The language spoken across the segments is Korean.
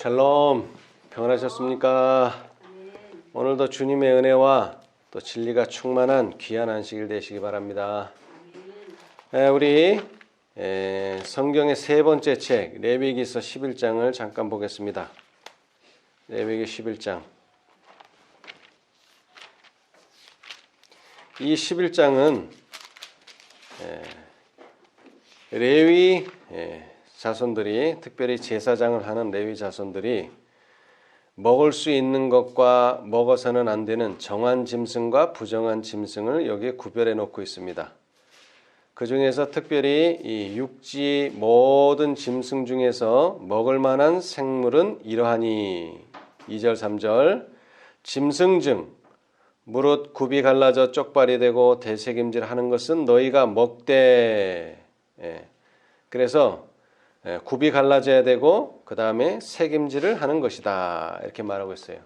샬롬, 평안하셨습니까? 오늘도 주님의 은혜와 또 진리가 충만한 귀한 안식일 되시기 바랍니다. 우리 성경의 세 번째 책 레위기서 11장을 잠깐 보겠습니다. 레위기 11장. 이 11장은 레위 자손들이, 특별히 제사장을 하는 레위 자손들이 먹을 수 있는 것과 먹어서는 안 되는 정한 짐승과 부정한 짐승을 여기에 구별해 놓고 있습니다. 그 중에서 특별히 이 육지 모든 짐승 중에서 먹을 만한 생물은 이러하니, 2절 3절, 짐승 중 무릇 굽이 갈라져 쪽발이 되고 대책임질 하는 것은 너희가 먹되, 그래서 굽이 갈라져야 되고 그 다음에 색임질을 하는 것이다, 이렇게 말하고 있어요.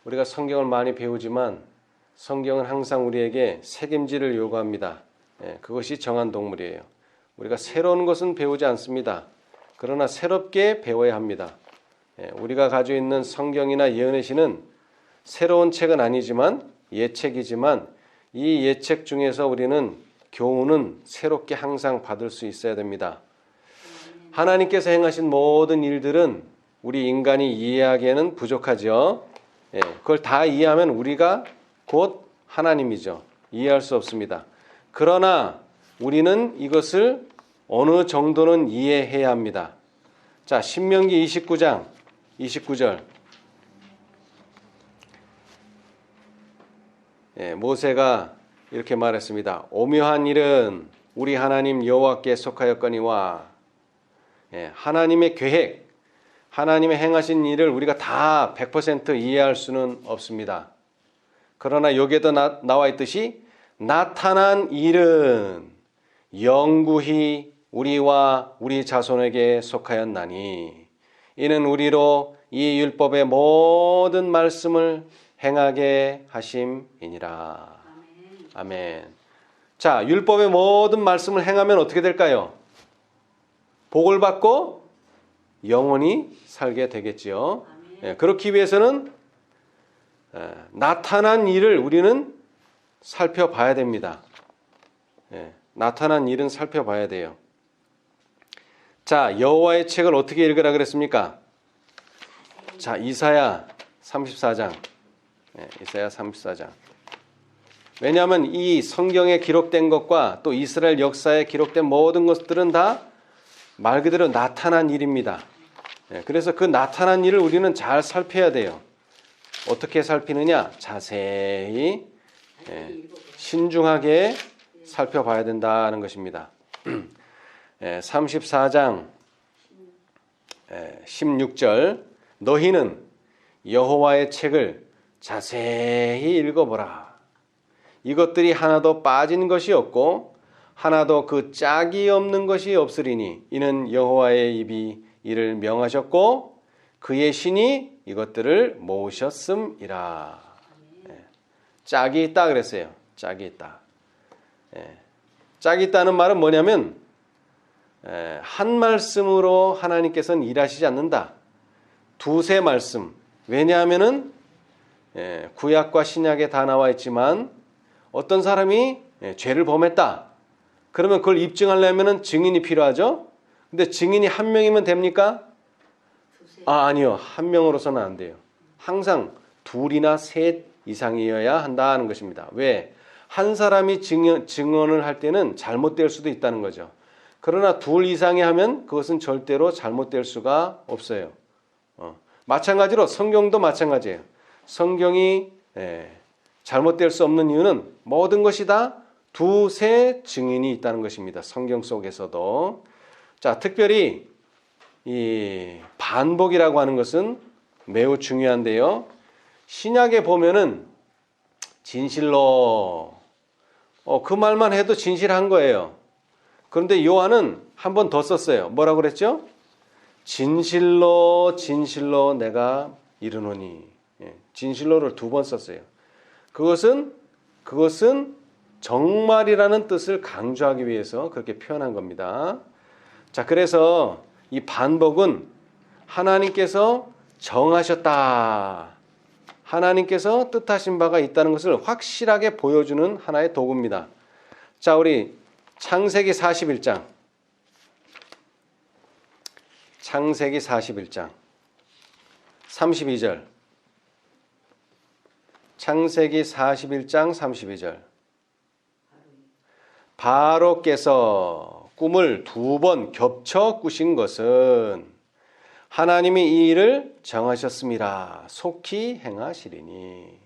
우리가 성경을 많이 배우지만 성경은 항상 우리에게 색임질을 요구합니다. 그것이 정한 동물이에요. 우리가 새로운 것은 배우지 않습니다. 그러나 새롭게 배워야 합니다. 우리가 가지고 있는 성경이나 예언의 시는 새로운 책은 아니지만 예책이지만 이 예책 중에서 우리는 교훈은 새롭게 항상 받을 수 있어야 됩니다. 하나님께서 행하신 모든 일들은 우리 인간이 이해하기에는 부족하죠. 그걸 다 이해하면 우리가 곧 하나님이죠. 이해할 수 없습니다. 그러나 우리는 이것을 어느 정도는 이해해야 합니다. 자, 신명기 29장 29절. 모세가 이렇게 말했습니다. 오묘한 일은 우리 하나님 여호와께 속하였거니와, 하나님의 계획, 하나님의 행하신 일을 우리가 다 100% 이해할 수는 없습니다. 그러나 여기에도 나와 있듯이 나타난 일은 영구히 우리와 우리 자손에게 속하였나니 이는 우리로 이 율법의 모든 말씀을 행하게 하심이니라. 아멘. 자, 율법의 모든 말씀을 행하면 어떻게 될까요? 복을 받고 영원히 살게 되겠지요. 그렇기 위해서는 나타난 일을 우리는 살펴봐야 됩니다. 나타난 일은 살펴봐야 돼요. 자, 여호와의 책을 어떻게 읽으라 그랬습니까? 자, 이사야 34장. 이사야 34장. 왜냐하면 이 성경에 기록된 것과 또 이스라엘 역사에 기록된 모든 것들은 다 말 그대로 나타난 일입니다. 그래서 그 나타난 일을 우리는 잘 살펴야 돼요. 어떻게 살피느냐? 자세히 신중하게 살펴봐야 된다는 것입니다. 34장 16절, 너희는 여호와의 책을 자세히 읽어보라. 이것들이 하나도 빠진 것이 없고 하나도 그 짝이 없는 것이 없으리니 이는 여호와의 입이 이를 명하셨고 그의 신이 이것들을 모으셨음이라. 짝이 있다 그랬어요. 짝이 있다. 짝이 있다는 말은 뭐냐면 한 말씀으로 하나님께서는 일하시지 않는다. 두세 말씀. 왜냐하면은 구약과 신약에 다 나와 있지만 어떤 사람이 죄를 범했다. 그러면 그걸 입증하려면 증인이 필요하죠. 근데 증인이 한 명이면 됩니까? 아니요. 한 명으로서는 안 돼요. 항상 둘이나 셋 이상이어야 한다는 것입니다. 왜? 한 사람이 증언을 할 때는 잘못될 수도 있다는 거죠. 그러나 둘 이상이 하면 그것은 절대로 잘못될 수가 없어요. 마찬가지로 성경도 마찬가지예요. 성경이 잘못될 수 없는 이유는 모든 것이 다 두세 증인이 있다는 것입니다. 성경 속에서도. 자, 특별히 이 반복이라고 하는 것은 매우 중요한데요. 신약에 보면은 진실로 그 말만 해도 진실한 거예요. 그런데 요한은 한 번 더 썼어요. 뭐라고 그랬죠? 진실로 진실로 내가 이르노니. 진실로를 두 번 썼어요. 그것은 정말이라는 뜻을 강조하기 위해서 그렇게 표현한 겁니다. 자, 그래서 이 반복은 하나님께서 정하셨다. 하나님께서 뜻하신 바가 있다는 것을 확실하게 보여주는 하나의 도구입니다. 자, 우리 창세기 41장. 창세기 41장 32절. 창세기 41장 32절. 바로께서 꿈을 2번 겹쳐 꾸신 것은 하나님이 이 일을 정하셨습니다. 속히 행하시리니.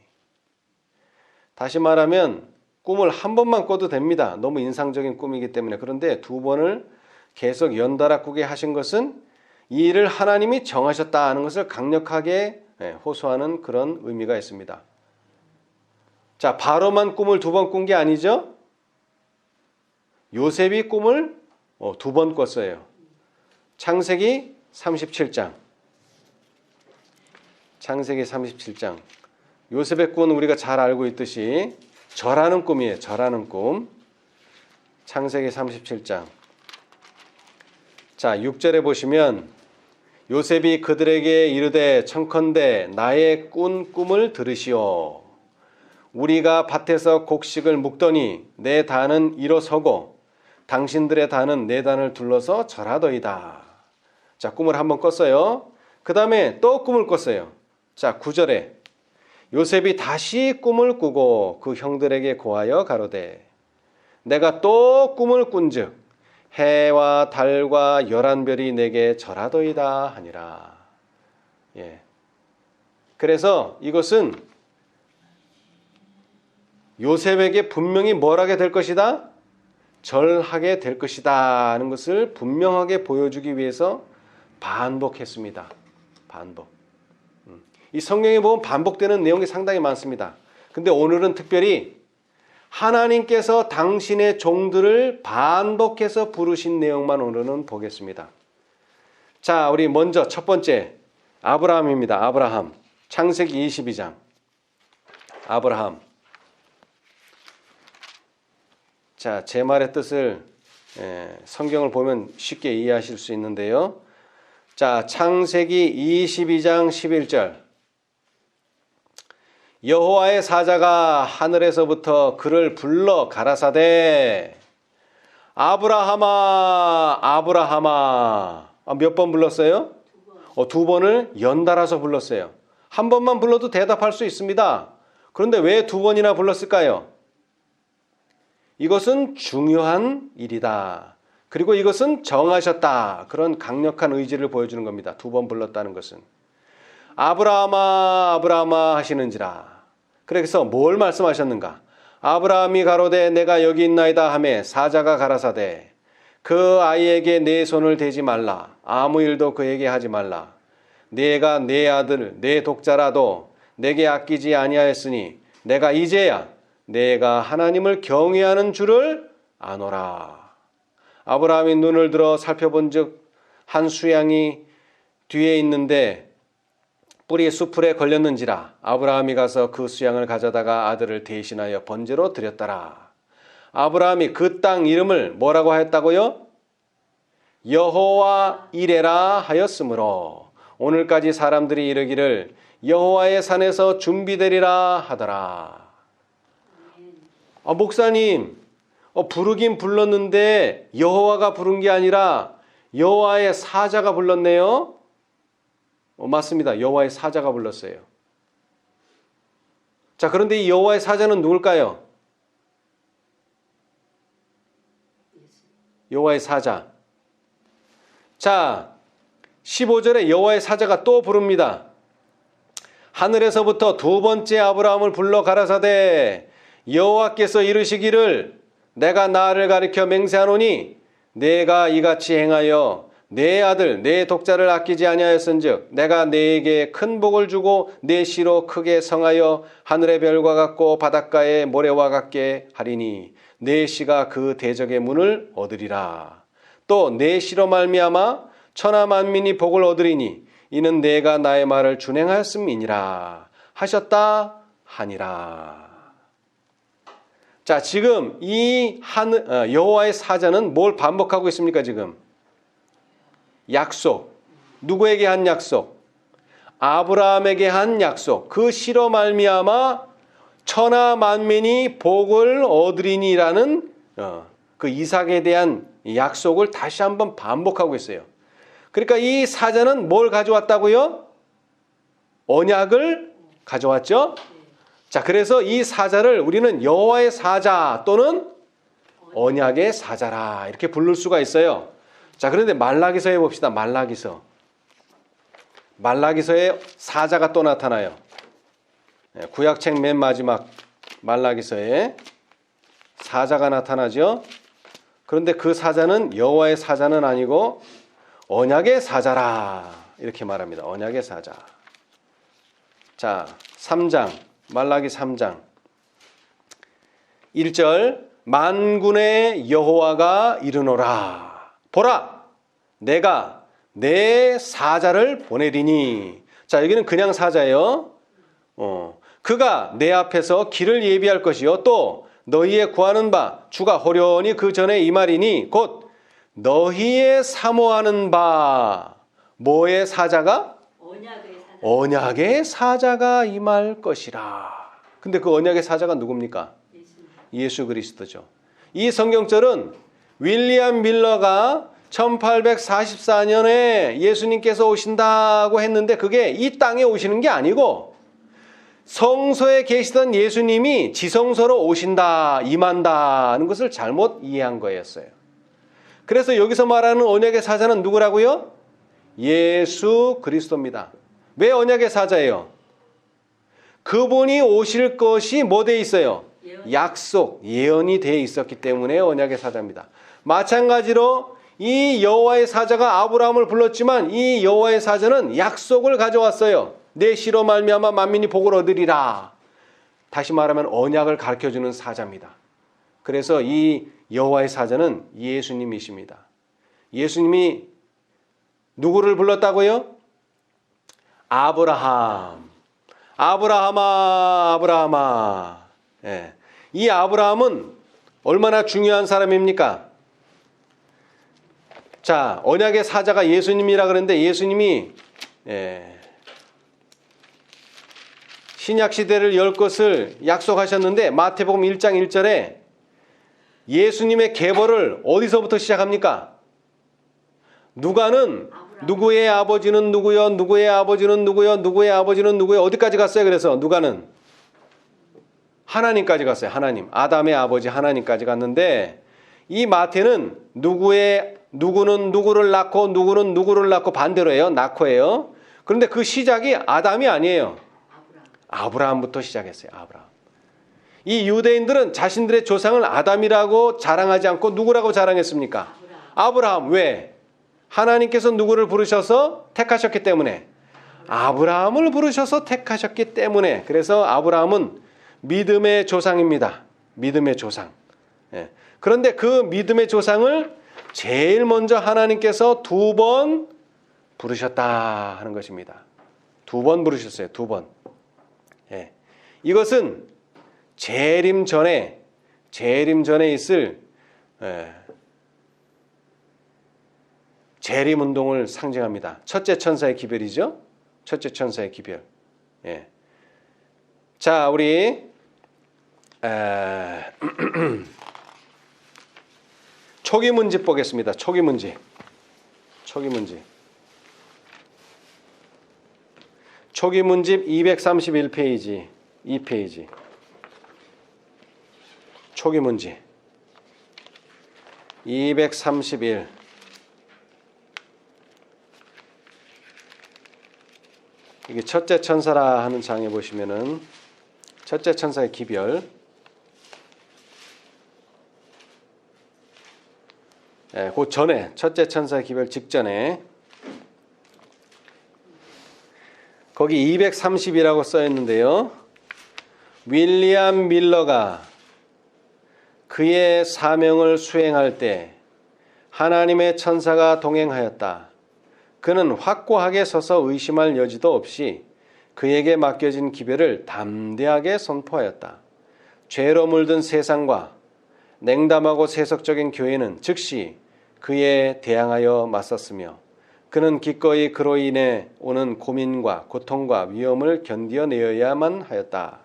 다시 말하면 꿈을 한 번만 꿔도 됩니다. 너무 인상적인 꿈이기 때문에. 그런데 2번을 계속 연달아 꾸게 하신 것은 이 일을 하나님이 정하셨다는 것을 강력하게 호소하는 그런 의미가 있습니다. 자, 바로만 꿈을 2번 꾼 게 아니죠. 요셉이 꿈을 2번 꿨어요. 창세기 37장. 창세기 37장. 요셉의 꿈은 우리가 잘 알고 있듯이 절하는 꿈이에요. 절하는 꿈. 창세기 37장. 자, 6절에 보시면 요셉이 그들에게 이르되 청컨대 나의 꾼 꿈을 들으시오. 우리가 밭에서 곡식을 묵더니 내 단은 일어서고 당신들의 단은 내 단을 둘러서 절하더이다. 자, 꿈을 한번 꿨어요. 그 다음에 또 꿈을 꿨어요. 자, 9절에 요셉이 다시 꿈을 꾸고 그 형들에게 고하여 가로되 내가 또 꿈을 꾼즉 해와 달과 11별이 내게 절하더이다 하니라. 예. 그래서 이것은 요셉에게 분명히 뭘 하게 될 것이다? 절하게 될 것이다 하는 것을 분명하게 보여주기 위해서 반복했습니다. 반복. 이 성경에 보면 반복되는 내용이 상당히 많습니다. 근데 오늘은 특별히 하나님께서 당신의 종들을 반복해서 부르신 내용만 오늘은 보겠습니다. 자, 우리 먼저 첫 번째 아브라함입니다. 아브라함. 창세기 22장. 아브라함. 자, 제 말의 뜻을 성경을 보면 쉽게 이해하실 수 있는데요. 자, 창세기 22장 11절. 여호와의 사자가 하늘에서부터 그를 불러 가라사대 아브라함아 아브라함아. 몇 번 불렀어요? 2번을 연달아서 불렀어요. 한 번만 불러도 대답할 수 있습니다. 그런데 왜 2번이나 불렀을까요? 이것은 중요한 일이다. 그리고 이것은 정하셨다. 그런 강력한 의지를 보여주는 겁니다. 2번 불렀다는 것은. 아브라함아 아브라함아 하시는지라. 그래서 뭘 말씀하셨는가? 아브라함이 가로되 내가 여기 있나이다 하매 사자가 가라사대 그 아이에게 내 손을 대지 말라. 아무 일도 그에게 하지 말라. 내가 내 아들 내 독자라도 내게 아끼지 아니하였으니 내가 이제야 내가 하나님을 경외하는 줄을 아노라. 아브라함이 눈을 들어 살펴본즉 한 수양이 뒤에 있는데 뿔이 수풀에 걸렸는지라. 아브라함이 가서 그 수양을 가져다가 아들을 대신하여 번제로 드렸더라. 아브라함이 그 땅 이름을 뭐라고 하였다고요? 여호와 이레라 하였으므로 오늘까지 사람들이 이르기를 여호와의 산에서 준비되리라 하더라. 목사님, 부르긴 불렀는데 여호와가 부른 게 아니라 여호와의 사자가 불렀네요. 맞습니다. 여호와의 사자가 불렀어요. 자, 그런데 이 여호와의 사자는 누굴까요? 여호와의 사자. 자, 15절에 여호와의 사자가 또 부릅니다. 하늘에서부터 2번째 아브라함을 불러 가라사대 여호와께서 이르시기를 내가 나를 가리켜 맹세하노니 내가 이같이 행하여 내 아들 내 독자를 아끼지 아니하였은즉 내가 네게 큰 복을 주고 내 씨로 크게 성하여 하늘의 별과 같고 바닷가의 모래와 같게 하리니 내 씨가 그 대적의 문을 얻으리라. 또 내 씨로 말미암아 천하 만민이 복을 얻으리니 이는 내가 나의 말을 준행하였음이니라 하셨다 하니라. 자, 지금 이 여호와의 사자는 뭘 반복하고 있습니까? 지금 약속, 누구에게 한 약속? 아브라함에게 한 약속. 그 씨로 말미암아 천하 만민이 복을 얻으리니라는 그 이삭에 대한 약속을 다시 한번 반복하고 있어요. 그러니까 이 사자는 뭘 가져왔다고요? 언약을 가져왔죠? 자, 그래서 이 사자를 우리는 여호와의 사자 또는 언약의 사자라 이렇게 부를 수가 있어요. 자, 그런데 말라기서에 봅시다. 말라기서에 사자가 또 나타나요. 구약책 맨 마지막 말라기서에 사자가 나타나죠. 그런데 그 사자는 여호와의 사자는 아니고 언약의 사자라 이렇게 말합니다. 언약의 사자. 자, 3장 말라기 3장 1절 만군의 여호와가 이르노라. 보라, 내가 내 사자를 보내리니. 자, 여기는 그냥 사자예요. 그가 내 앞에서 길을 예비할 것이요 또 너희의 구하는 바 주가 호련히 그 전에 임하리니 곧 너희의 사모하는 바. 뭐의 사자가? 언약의 사자가 임할 것이라. 근데 그 언약의 사자가 누굽니까? 예수 그리스도죠. 이 성경절은 윌리엄 밀러가 1844년에 예수님께서 오신다고 했는데 그게 이 땅에 오시는 게 아니고 성소에 계시던 예수님이 지성소로 오신다, 임한다는 것을 잘못 이해한 거였어요. 그래서 여기서 말하는 언약의 사자는 누구라고요? 예수 그리스도입니다. 왜 언약의 사자예요? 그분이 오실 것이 뭐 돼 있어요? 약속, 예언이 돼 있었기 때문에 언약의 사자입니다. 마찬가지로 이 여호와의 사자가 아브라함을 불렀지만 이 여호와의 사자는 약속을 가져왔어요. 내 씨로 말미암아 만민이 복을 얻으리라. 다시 말하면 언약을 가르쳐주는 사자입니다. 그래서 이 여호와의 사자는 예수님이십니다. 예수님이 누구를 불렀다고요? 아브라함. 아브라함아. 예. 이 아브라함은 얼마나 중요한 사람입니까? 자, 언약의 사자가 예수님이라 그러는데 예수님이 신약 시대를 열 것을 약속하셨는데 마태복음 1장 1절에 예수님의 계보를 어디서부터 시작합니까? 누가는 누구의 아버지는 누구요? 누구의 아버지는 누구요? 누구의 아버지는 누구요? 어디까지 갔어요? 그래서 누가는 하나님까지 갔어요. 하나님. 아담의 아버지 하나님까지 갔는데 이 마태는 누구는 누구를 낳고 누구는 누구를 낳고 반대로 해요. 낳고예요. 그런데 그 시작이 아담이 아니에요. 아브라함부터 시작했어요. 아브라함. 이 유대인들은 자신들의 조상을 아담이라고 자랑하지 않고 누구라고 자랑했습니까? 아브라함. 왜? 하나님께서 누구를 부르셔서 택하셨기 때문에. 아브라함을 부르셔서 택하셨기 때문에. 그래서 아브라함은 믿음의 조상입니다. 믿음의 조상. 예. 그런데 그 믿음의 조상을 제일 먼저 하나님께서 2번 부르셨다 하는 것입니다. 2번 부르셨어요. 2번. 예. 이것은 재림 전에 있을 재림 운동을 상징합니다. 첫째 천사의 기별이죠. 첫째 천사의 기별. 예. 자, 우리 초기 문집 보겠습니다. 초기 문집 231페이지, 2페이지. 초기 문집 231. 이게 첫째 천사라 하는 장에 보시면은 첫째 천사의 기별. 그 전에 첫째 천사의 기별 직전에 거기 230이라고 써 있는데요. 윌리엄 밀러가 그의 사명을 수행할 때 하나님의 천사가 동행하였다. 그는 확고하게 서서 의심할 여지도 없이 그에게 맡겨진 기별을 담대하게 선포하였다. 죄로 물든 세상과 냉담하고 세속적인 교회는 즉시 그에 대항하여 맞섰으며 그는 기꺼이 그로 인해 오는 고민과 고통과 위험을 견뎌내어야만 하였다.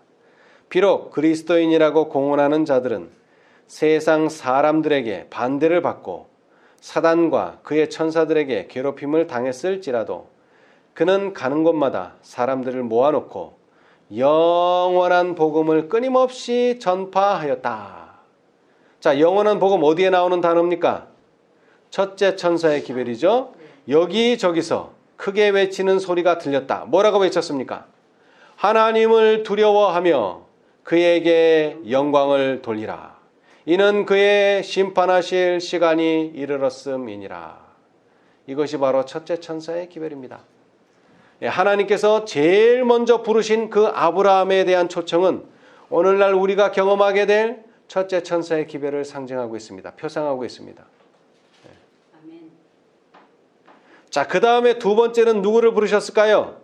비록 그리스도인이라고 공언하는 자들은 세상 사람들에게 반대를 받고 사단과 그의 천사들에게 괴롭힘을 당했을지라도 그는 가는 곳마다 사람들을 모아놓고 영원한 복음을 끊임없이 전파하였다. 자, 영원한 복음 어디에 나오는 단어입니까? 첫째 천사의 기별이죠. 여기저기서 크게 외치는 소리가 들렸다. 뭐라고 외쳤습니까? 하나님을 두려워하며 그에게 영광을 돌리라. 이는 그의 심판하실 시간이 이르렀음이니라. 이것이 바로 첫째 천사의 기별입니다. 하나님께서 제일 먼저 부르신 그 아브라함에 대한 초청은 오늘날 우리가 경험하게 될 첫째 천사의 기별을 상징하고 있습니다. 표상하고 있습니다. 자, 그 다음에 두 번째는 누구를 부르셨을까요?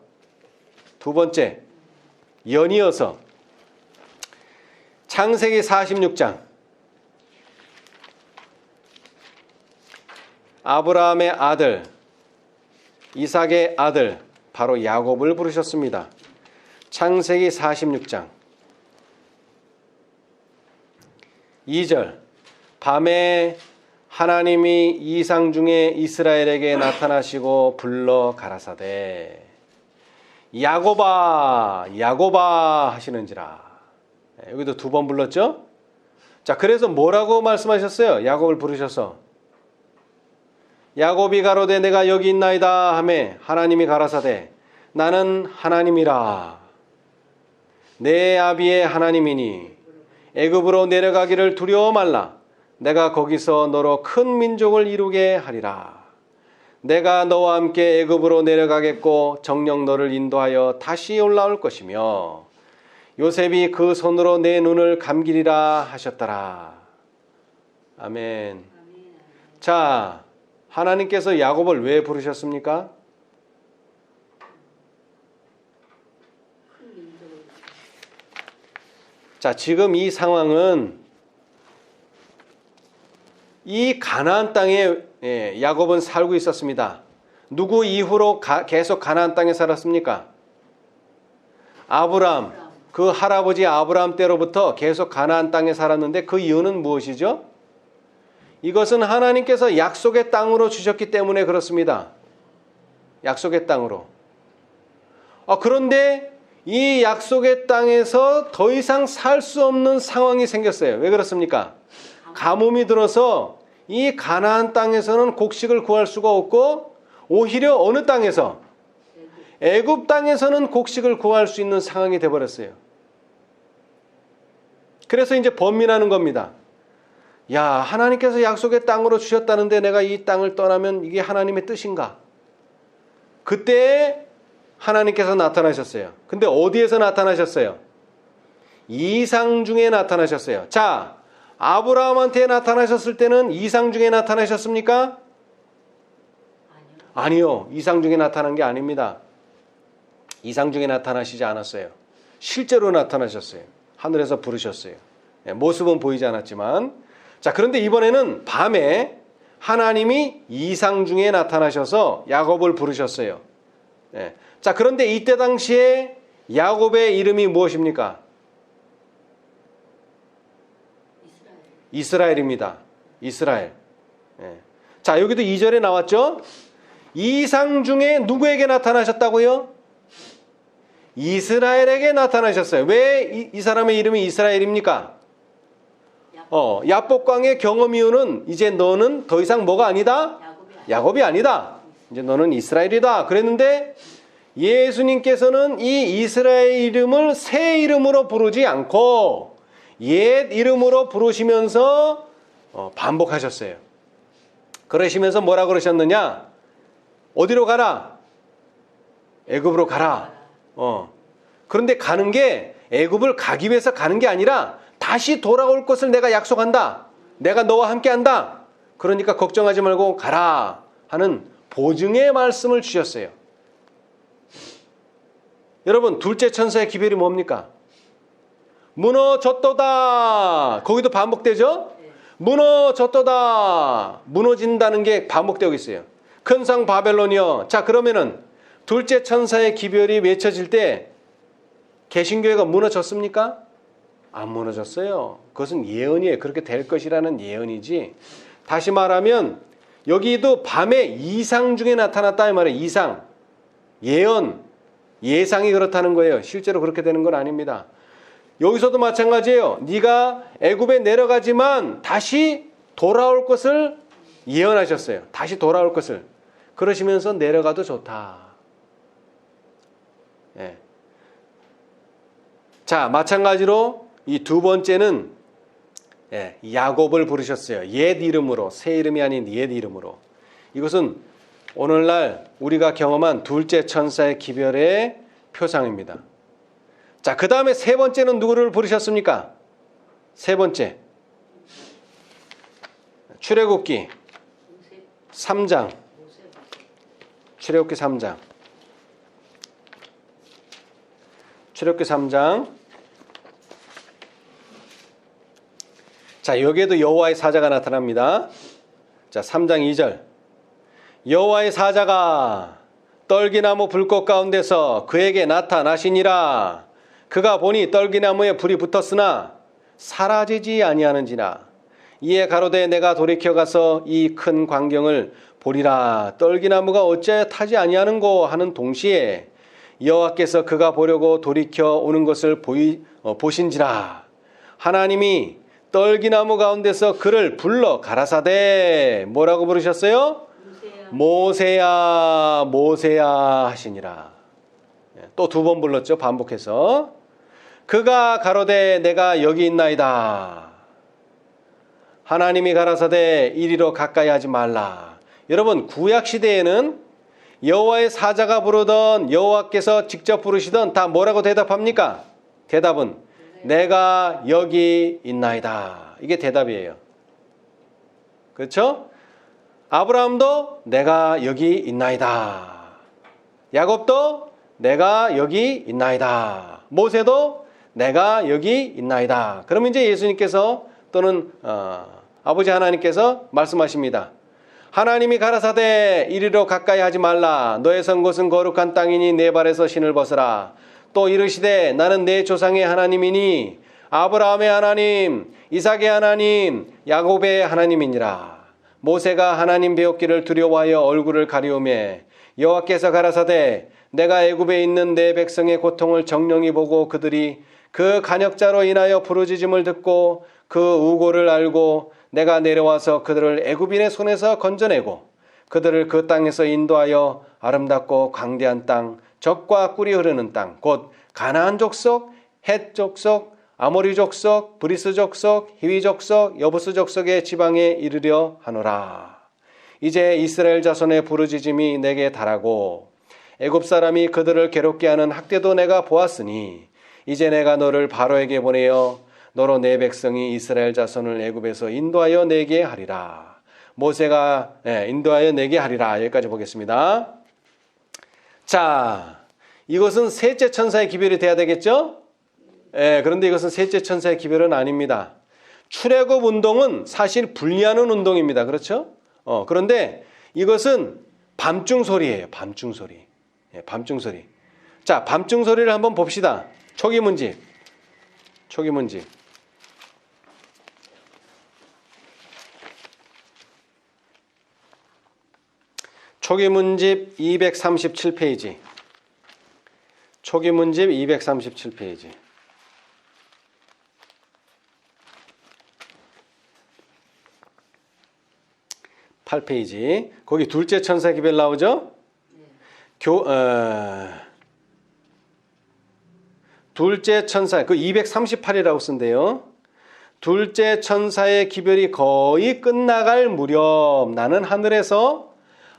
두 번째, 연이어서 창세기 46장 아브라함의 아들, 이삭의 아들 바로 야곱을 부르셨습니다. 창세기 46장 2절 밤에 하나님이 이상 중에 이스라엘에게 나타나시고 불러 가라사대 야곱아 야곱아 하시는지라. 여기도 두 번 불렀죠. 자, 그래서 뭐라고 말씀하셨어요? 야곱을 부르셔서 야곱이 가로되 내가 여기 있나이다 하매 하나님이 가라사대 나는 하나님이라 내 아비의 하나님이니 애굽으로 내려가기를 두려워 말라. 내가 거기서 너로 큰 민족을 이루게 하리라. 내가 너와 함께 애굽으로 내려가겠고 정녕 너를 인도하여 다시 올라올 것이며 요셉이 그 손으로 내 눈을 감기리라 하셨더라. 아멘. 자, 하나님께서 야곱을 왜 부르셨습니까? 자, 지금 이 상황은 이 가나안 땅에 야곱은 살고 있었습니다. 누구 이후로 계속 가나안 땅에 살았습니까? 아브라함, 그 할아버지 아브라함 때로부터 계속 가나안 땅에 살았는데 그 이유는 무엇이죠? 이것은 하나님께서 약속의 땅으로 주셨기 때문에 그렇습니다. 약속의 땅으로. 그런데 이 약속의 땅에서 더 이상 살 수 없는 상황이 생겼어요. 왜 그렇습니까? 가뭄이 들어서 이 가나안 땅에서는 곡식을 구할 수가 없고 오히려 어느 땅에서? 애굽 땅에서는 곡식을 구할 수 있는 상황이 되어버렸어요. 그래서 이제 번민하는 겁니다. 야, 하나님께서 약속의 땅으로 주셨다는데 내가 이 땅을 떠나면 이게 하나님의 뜻인가? 그때 하나님께서 나타나셨어요. 근데 어디에서 나타나셨어요? 이상 중에 나타나셨어요. 자, 아브라함한테 나타나셨을 때는 이상 중에 나타나셨습니까? 아니요. 이상 중에 나타난 게 아닙니다. 이상 중에 나타나시지 않았어요. 실제로 나타나셨어요. 하늘에서 부르셨어요. 모습은 보이지 않았지만. 자, 그런데 이번에는 밤에 하나님이 이상 중에 나타나셔서 야곱을 부르셨어요. 자, 그런데 이때 당시에 야곱의 이름이 무엇입니까? 이스라엘입니다. 이스라엘. 자, 여기도 2절에 나왔죠? 이상 중에 누구에게 나타나셨다고요? 이스라엘에게 나타나셨어요. 왜 이 사람의 이름이 이스라엘입니까? 야복강의 경험 이유는 이제 너는 더 이상 뭐가 아니다? 야곱이 아니다. 이제 너는 이스라엘이다. 그랬는데 예수님께서는 이 이스라엘 이름을 새 이름으로 부르지 않고 옛 이름으로 부르시면서 반복하셨어요. 그러시면서 뭐라 그러셨느냐? 어디로 가라? 애굽으로 가라. 그런데 가는 게 애굽을 가기 위해서 가는 게 아니라 다시 돌아올 것을 내가 약속한다. 내가 너와 함께한다. 그러니까 걱정하지 말고 가라 하는 보증의 말씀을 주셨어요. 여러분, 둘째 천사의 기별이 뭡니까? 무너졌도다. 거기도 반복되죠? 무너졌도다. 무너진다는 게 반복되고 있어요. 큰 성 바벨론이여. 자, 그러면은 둘째 천사의 기별이 외쳐질 때 개신교회가 무너졌습니까? 안 무너졌어요. 그것은 예언이에요. 그렇게 될 것이라는 예언이지. 다시 말하면 여기도 밤에 이상 중에 나타났다 이 말이에요. 이상, 예언, 예상이 그렇다는 거예요. 실제로 그렇게 되는 건 아닙니다. 여기서도 마찬가지예요. 네가 애굽에 내려가지만 다시 돌아올 것을 예언하셨어요. 다시 돌아올 것을. 그러시면서 내려가도 좋다. 예. 자, 마찬가지로 이 두 번째는 야곱을 부르셨어요. 옛 이름으로, 새 이름이 아닌 옛 이름으로. 이것은 오늘날 우리가 경험한 둘째 천사의 기별의 표상입니다. 자, 그 다음에 세 번째는 누구를 부르셨습니까? 세 번째. 출애굽기 3장. 출애굽기 3장. 출애굽기 3장. 자, 여기에도 여호와의 사자가 나타납니다. 자, 3장 2절. 여호와의 사자가 떨기나무 불꽃 가운데서 그에게 나타나시니라. 그가 보니 떨기나무에 불이 붙었으나 사라지지 아니하는지라. 이에 가로되 내가 돌이켜 가서 이 큰 광경을 보리라. 떨기나무가 어찌하여 타지 아니하는고 하는 동시에 여호와께서 그가 보려고 돌이켜 오는 것을 보신지라. 하나님이 떨기나무 가운데서 그를 불러 가라사대 뭐라고 부르셨어요? 모세야 모세야 하시니라. 또 두 번 불렀죠. 반복해서. 그가 가로되 내가 여기 있나이다. 하나님이 가라사대 이리로 가까이 하지 말라. 여러분, 구약 시대에는 여호와의 사자가 부르던 여호와께서 직접 부르시던 다 뭐라고 대답합니까? 대답은 내가 여기 있나이다. 이게 대답이에요. 그렇죠? 아브라함도 내가 여기 있나이다. 야곱도 내가 여기 있나이다. 모세도 내가 여기 있나이다. 그러면 이제 예수님께서 또는 아버지 하나님께서 말씀하십니다. 하나님이 가라사대 이리로 가까이 하지 말라. 너의 선 곳은 거룩한 땅이니 내 발에서 신을 벗으라. 또 이르시되 나는 내 조상의 하나님이니 아브라함의 하나님, 이삭의 하나님, 야곱의 하나님이니라. 모세가 하나님 배웠기를 두려워하여 얼굴을 가리우매 여호와께서 가라사대 내가 애굽에 있는 내 백성의 고통을 정령히 보고 그들이 그 간역자로 인하여 부르짖음을 듣고 그 우고를 알고 내가 내려와서 그들을 애굽인의 손에서 건져내고 그들을 그 땅에서 인도하여 아름답고 광대한 땅, 젖과 꿀이 흐르는 땅, 곧 가나안 족속, 헷 족속, 아모리 족속, 브리스 족속, 히위 족속, 여부스 족속의 지방에 이르려 하노라. 이제 이스라엘 자손의 부르짖음이 내게 달하고 애굽 사람이 그들을 괴롭게 하는 학대도 내가 보았으니 이제 내가 너를 바로에게 보내어 너로 내 백성이 이스라엘 자손을 애굽에서 인도하여 내게 하리라. 모세가 인도하여 내게 하리라. 여기까지 보겠습니다. 자, 이것은 셋째 천사의 기별이 돼야 되겠죠? 그런데 이것은 셋째 천사의 기별은 아닙니다. 출애굽 운동은 사실 분리하는 운동입니다. 그렇죠? 그런데 이것은 밤중 소리예요. 밤중 소리. 밤중 소리. 자, 밤중 소리를 한번 봅시다. 초기 문집. 초기 문집. 초기 문집 237페이지. 초기 문집 237페이지. 8페이지. 거기 둘째 천사 기별 나오죠? 둘째 천사, 그 238이라고 쓴대요. 둘째 천사의 기별이 거의 끝나갈 무렵 나는 하늘에서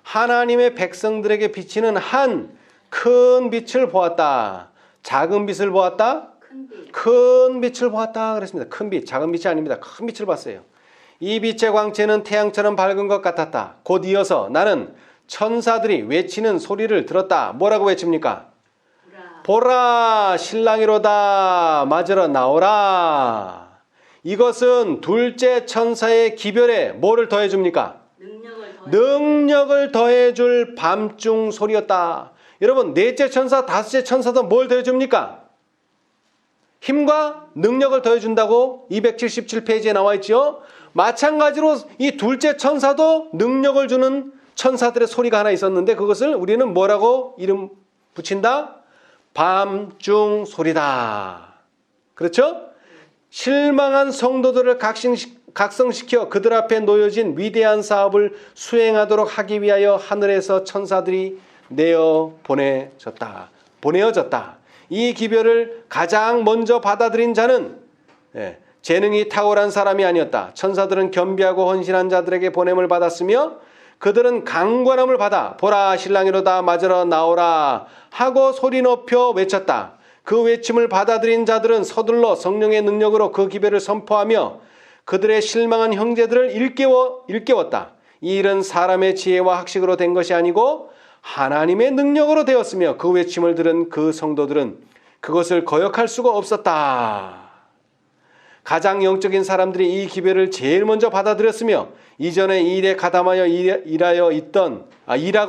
하나님의 백성들에게 비치는 한 큰 빛을 보았다. 작은 빛을 보았다? 큰 빛을 보았다 그랬습니다. 큰 빛, 작은 빛이 아닙니다. 큰 빛을 봤어요. 이 빛의 광채는 태양처럼 밝은 것 같았다. 곧 이어서 나는 천사들이 외치는 소리를 들었다. 뭐라고 외칩니까? 보라 신랑이로다 맞으러 나오라. 이것은 둘째 천사의 기별에 뭐를 더해 줍니까? 능력을 더해줄 밤중 소리였다. 여러분, 넷째 천사, 다섯째 천사도 뭘 더해줍니까? 힘과 능력을 더해준다고 277페이지에 나와 있죠. 마찬가지로 이 둘째 천사도 능력을 주는 천사들의 소리가 하나 있었는데 그것을 우리는 뭐라고 이름 붙인다? 밤중 소리다. 그렇죠? 실망한 성도들을 각성시켜 그들 앞에 놓여진 위대한 사업을 수행하도록 하기 위하여 하늘에서 천사들이 보내어졌다. 이 기별을 가장 먼저 받아들인 자는 재능이 탁월한 사람이 아니었다. 천사들은 겸비하고 헌신한 자들에게 보냄을 받았으며 그들은 강권함을 받아 보라 신랑이로다 맞으러 나오라 하고 소리 높여 외쳤다. 그 외침을 받아들인 자들은 서둘러 성령의 능력으로 그 기별을 선포하며 그들의 실망한 형제들을 일깨웠다. 이 일은 사람의 지혜와 학식으로 된 것이 아니고 하나님의 능력으로 되었으며 그 외침을 들은 그 성도들은 그것을 거역할 수가 없었다. 가장 영적인 사람들이 이 기별을 제일 먼저 받아들였으며 이전에 이 일에 가담하여 일하고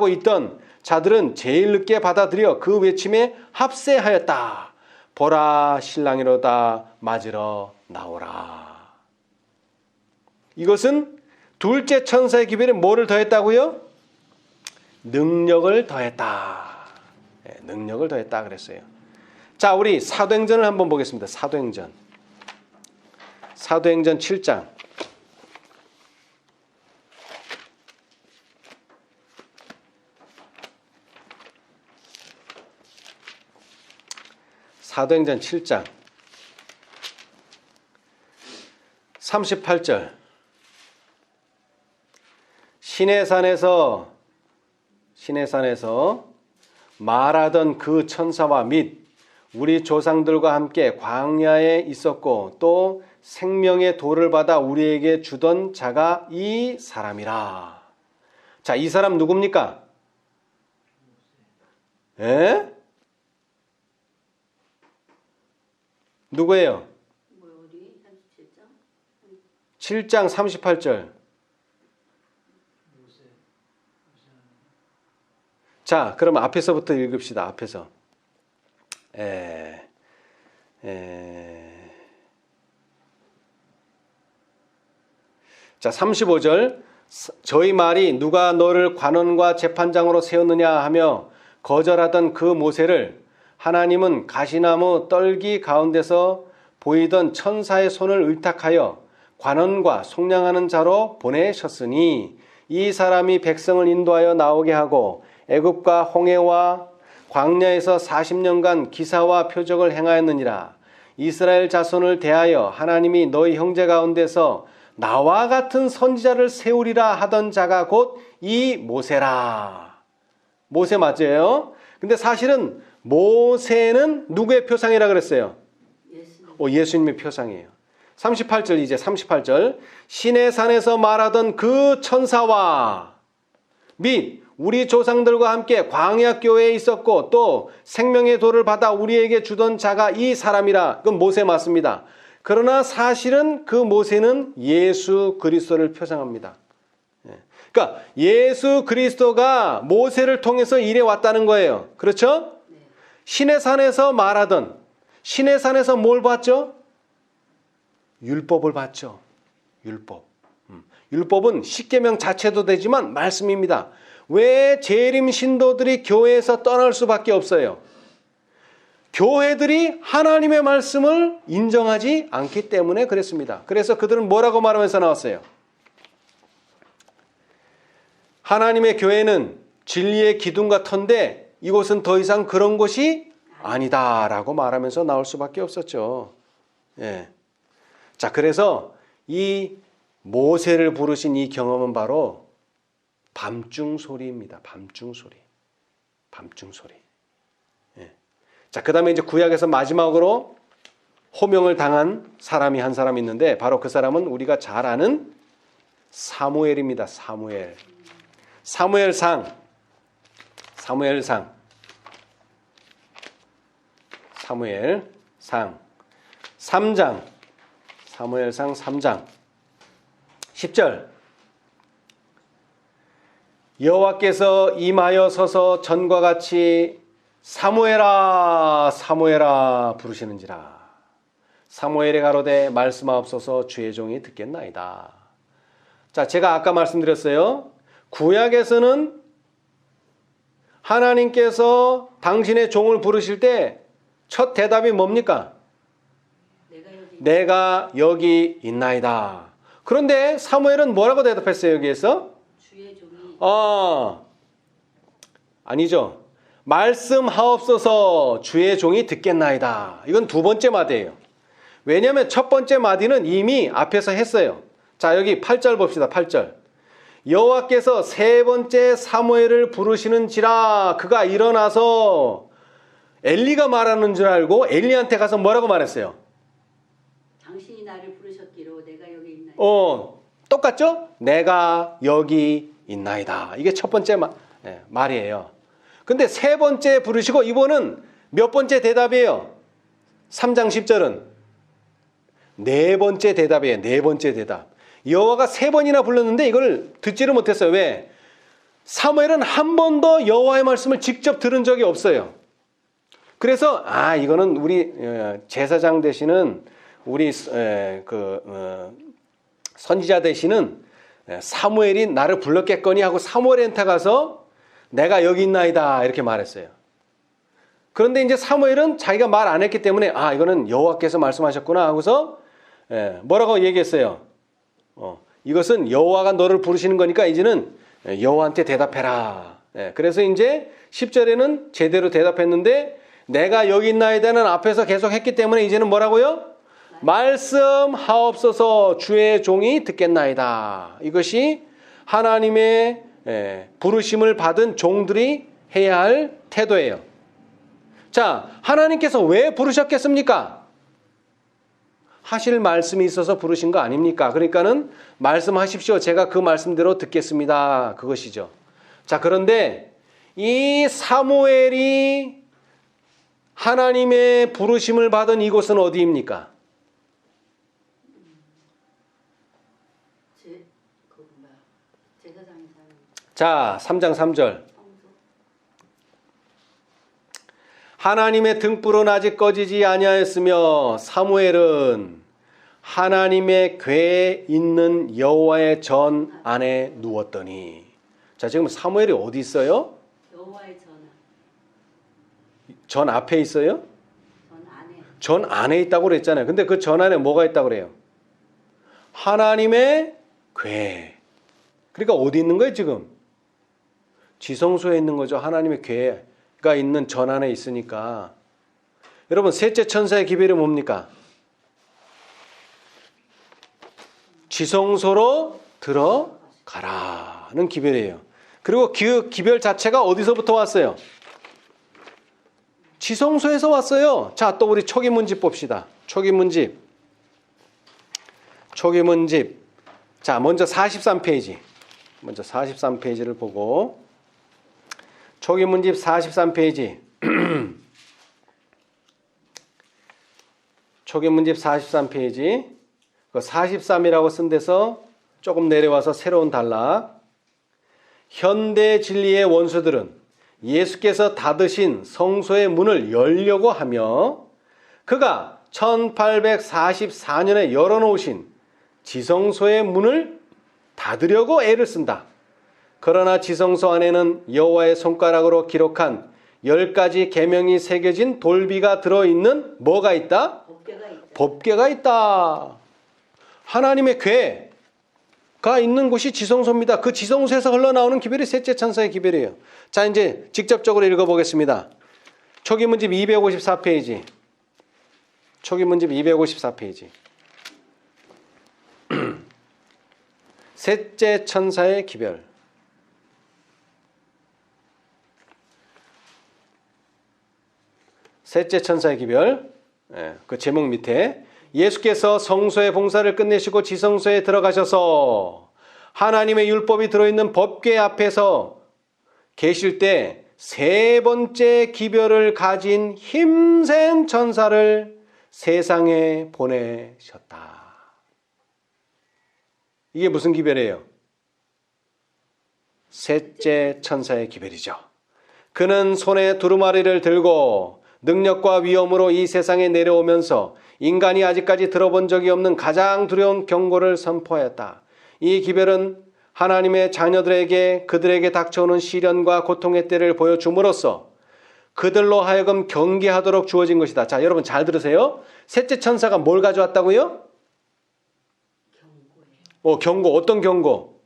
있던 자들은 제일 늦게 받아들여 그 외침에 합세하였다. 보라 신랑이로다 맞으러 나오라. 이것은 둘째 천사의 기별에 뭐를 더했다고요? 능력을 더했다. 능력을 더했다 그랬어요. 자, 우리 사도행전을 한번 보겠습니다. 사도행전 7장. 사도행전 7장 38절. 시내산에서 말하던 그 천사와 및 우리 조상들과 함께 광야에 있었고 또 생명의 돌을 받아 우리에게 주던 자가 이 사람이라. 자, 이 사람 누굽니까? 에? 누구예요? 7장 38절. 자, 그럼 앞에서부터 읽읍시다. 앞에서. 자, 35절. 저희 말이 누가 너를 관원과 재판장으로 세웠느냐 하며 거절하던 그 모세를 하나님은 가시나무 떨기 가운데서 보이던 천사의 손을 의탁하여 관원과 속량하는 자로 보내셨으니 이 사람이 백성을 인도하여 나오게 하고 애굽과 홍해와 광야에서 40년간 기사와 표적을 행하였느니라. 이스라엘 자손을 대하여 하나님이 너희 형제 가운데서 나와 같은 선지자를 세우리라 하던 자가 곧 이 모세라. 모세 맞아요? 근데 사실은 모세는 누구의 표상이라 그랬어요? 예수님의 표상이에요. 38절, 이제 38절. 시내산에서 말하던 그 천사와 및 우리 조상들과 함께 광야교회에 있었고 또 생명의 돌을 받아 우리에게 주던 자가 이 사람이라. 그건 모세 맞습니다. 그러나 사실은 그 모세는 예수 그리스도를 표상합니다. 그러니까 예수 그리스도가 모세를 통해서 일해 왔다는 거예요. 그렇죠? 시내산에서 말하던, 시내산에서 뭘 봤죠? 율법을 봤죠. 율법. 율법은 십계명 자체도 되지만 말씀입니다. 왜 재림 신도들이 교회에서 떠날 수밖에 없어요? 교회들이 하나님의 말씀을 인정하지 않기 때문에 그랬습니다. 그래서 그들은 뭐라고 말하면서 나왔어요? 하나님의 교회는 진리의 기둥과 터인데 이곳은 더 이상 그런 곳이 아니다라고 말하면서 나올 수밖에 없었죠. 예. 자, 그래서 이 모세를 부르신 이 경험은 바로 밤중 소리입니다. 밤중 소리. 밤중 소리. 예. 자, 그 다음에 이제 구약에서 마지막으로 호명을 당한 사람이 한 사람 있는데 바로 그 사람은 우리가 잘 아는 사무엘입니다. 사무엘. 사무엘상 3장. 사무엘상 3장 10절. 여호와께서 임하여 서서 전과 같이 사무엘아 사무엘아 부르시는지라. 사무엘이 가로되 말씀하옵소서 주의 종이 듣겠나이다. 자, 제가 아까 말씀드렸어요. 구약에서는 하나님께서 당신의 종을 부르실 때 첫 대답이 뭡니까? 내가 여기 있나이다. 그런데 사무엘은 뭐라고 대답했어요, 여기에서? 주의 종이. 아니죠. 말씀하옵소서 주의 종이 듣겠나이다. 이건 두 번째 마디예요. 왜냐하면 첫 번째 마디는 이미 앞에서 했어요. 자, 여기 8절 봅시다. 8절. 여호와께서 세 번째 사무엘을 부르시는지라. 그가 일어나서 엘리가 말하는 줄 알고 엘리한테 가서 뭐라고 말했어요? 당신이 나를 부르셨기로 내가 여기 있나이다. 똑같죠? 내가 여기 있나이다. 이게 첫 번째 말이에요. 근데 세 번째 부르시고 이번은 몇 번째 대답이에요? 3장 10절은 네 번째 대답이에요. 네 번째 대답. 여호와가 세 번이나 불렀는데 이걸 듣지를 못했어요. 왜? 사무엘은 한 번도 여호와의 말씀을 직접 들은 적이 없어요. 그래서 이거는 우리 제사장 되시는 우리 선지자 되시는 사무엘이 나를 불렀겠거니 하고 사무엘한테 가서 내가 여기 있나이다 이렇게 말했어요. 그런데 이제 사무엘은 자기가 말 안 했기 때문에 이거는 여호와께서 말씀하셨구나 하고서 뭐라고 얘기했어요? 이것은 여호와가 너를 부르시는 거니까 이제는 여호와한테 대답해라. 그래서 이제 10절에는 제대로 대답했는데 내가 여기 있나이다는 앞에서 계속 했기 때문에 이제는 뭐라고요? 말씀하옵소서 주의 종이 듣겠나이다. 이것이 하나님의 부르심을 받은 종들이 해야 할 태도예요. 자, 하나님께서 왜 부르셨겠습니까? 하실 말씀이 있어서 부르신 거 아닙니까? 그러니까는 말씀하십시오. 제가 그 말씀대로 듣겠습니다. 그것이죠. 자, 그런데 이 사무엘이 하나님의 부르심을 받은 이곳은 어디입니까? 제사장이 사는. 자, 3장 3절. 하나님의 등불은 아직 꺼지지 아니하였으며 사무엘은 하나님의 궤에 있는 여호와의 전 안에 누웠더니. 자, 지금 사무엘이 어디 있어요? 여호와의 전 앞에 있어요? 전 안에. 전 안에 있다고 그랬잖아요. 근데 그 전 안에 뭐가 있다고 그래요? 하나님의 궤. 그러니까 어디 있는 거예요, 지금? 지성소에 있는 거죠. 하나님의 궤가 있는 전 안에 있으니까. 여러분, 셋째 천사의 기별이 뭡니까? 지성소로 들어가라는 기별이에요. 그리고 그 기별 자체가 어디서부터 왔어요? 지성소에서 왔어요. 자, 또 우리 초기문집 봅시다. 초기문집. 자, 먼저 43페이지. 먼저 43페이지를 보고. 초기문집 43페이지. 초기문집 43페이지. 그 43이라고 쓴 데서 조금 내려와서 새로운 단락. 현대 진리의 원수들은 예수께서 닫으신 성소의 문을 열려고 하며 그가 1844년에 열어놓으신 지성소의 문을 닫으려고 애를 쓴다. 그러나 지성소 안에는 여호와의 손가락으로 기록한 10가지 계명이 새겨진 돌비가 들어있는 뭐가 있다? 법궤가 있다. 하나님의 궤가 있는 곳이 지성소입니다. 그 지성소에서 흘러나오는 기별이 셋째 천사의 기별이에요. 자, 이제 직접적으로 읽어보겠습니다. 초기문집 254페이지. 초기문집 254페이지. 셋째 천사의 기별. 셋째 천사의 기별. 그 제목 밑에 예수께서 성소의 봉사를 끝내시고 지성소에 들어가셔서 하나님의 율법이 들어있는 법궤 앞에서 계실 때 세 번째 기별을 가진 힘센 천사를 세상에 보내셨다. 이게 무슨 기별이에요? 셋째 천사의 기별이죠. 그는 손에 두루마리를 들고 능력과 위엄으로 이 세상에 내려오면서 인간이 아직까지 들어본 적이 없는 가장 두려운 경고를 선포하였다. 이 기별은 하나님의 자녀들에게 그들에게 닥쳐오는 시련과 고통의 때를 보여줌으로써 그들로 하여금 경계하도록 주어진 것이다. 자, 여러분 잘 들으세요. 셋째 천사가 뭘 가져왔다고요? 경고. 어떤 경고?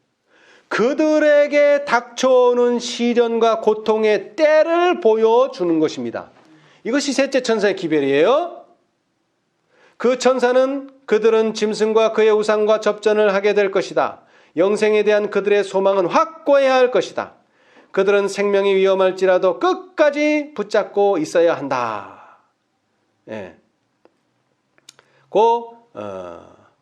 그들에게 닥쳐오는 시련과 고통의 때를 보여주는 것입니다. 이것이 셋째 천사의 기별이에요. 그 천사는 그들은 짐승과 그의 우상과 접전을 하게 될 것이다. 영생에 대한 그들의 소망은 확고해야 할 것이다. 그들은 생명이 위험할지라도 끝까지 붙잡고 있어야 한다. 예.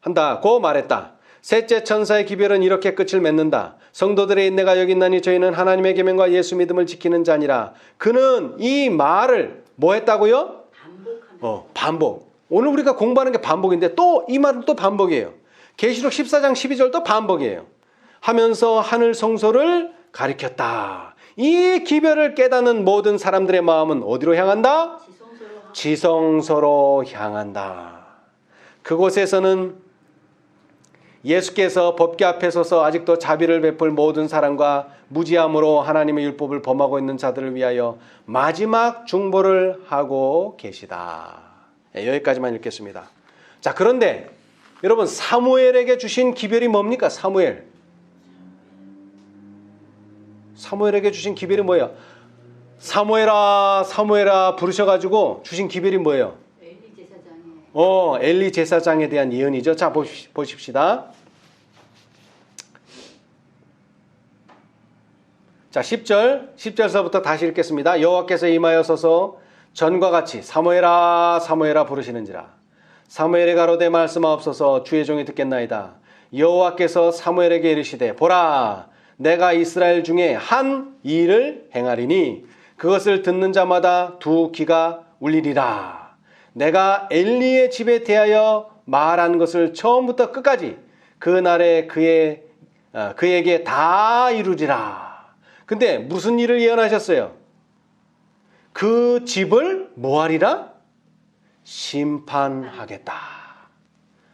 한다고 말했다. 셋째 천사의 기별은 이렇게 끝을 맺는다. 성도들의 인내가 여기 있나니 저희는 하나님의 계명과 예수 믿음을 지키는 자니라. 그는 이 말을 뭐 했다고요? 반복. 오늘 우리가 공부하는 게 반복인데 또 이 말은 또 반복이에요. 계시록 14장 12절도 반복이에요. 하면서 하늘 성소를 가리켰다. 이 기별을 깨닫는 모든 사람들의 마음은 어디로 향한다? 지성소로 향한다. 그곳에서는 예수께서 법궤 앞에 서서 아직도 자비를 베풀 모든 사람과 무지함으로 하나님의 율법을 범하고 있는 자들을 위하여 마지막 중보를 하고 계시다. 여기까지만 읽겠습니다. 자, 그런데 여러분 사무엘에게 주신 기별이 뭡니까? 사무엘에게 주신 기별이 뭐예요? 사무엘아 사무엘아 부르셔가지고 주신 기별이 뭐예요? 엘리 제사장에 대한 예언이죠. 자, 보십시다. 자, 10절서부터 다시 읽겠습니다. 여호와께서 임하여서서 전과 같이 사무엘아 사무엘아 부르시는지라. 사무엘이 가로되 말씀하옵소서 주의 종이 듣겠나이다. 여호와께서 사무엘에게 이르시되 보라 내가 이스라엘 중에 한 일을 행하리니 그것을 듣는 자마다 두 귀가 울리리라. 내가 엘리의 집에 대하여 말한 것을 처음부터 끝까지 그날에 그에게 다 이루리라. 근데 무슨 일을 예언하셨어요? 그 집을 뭐하리라? 심판하겠다.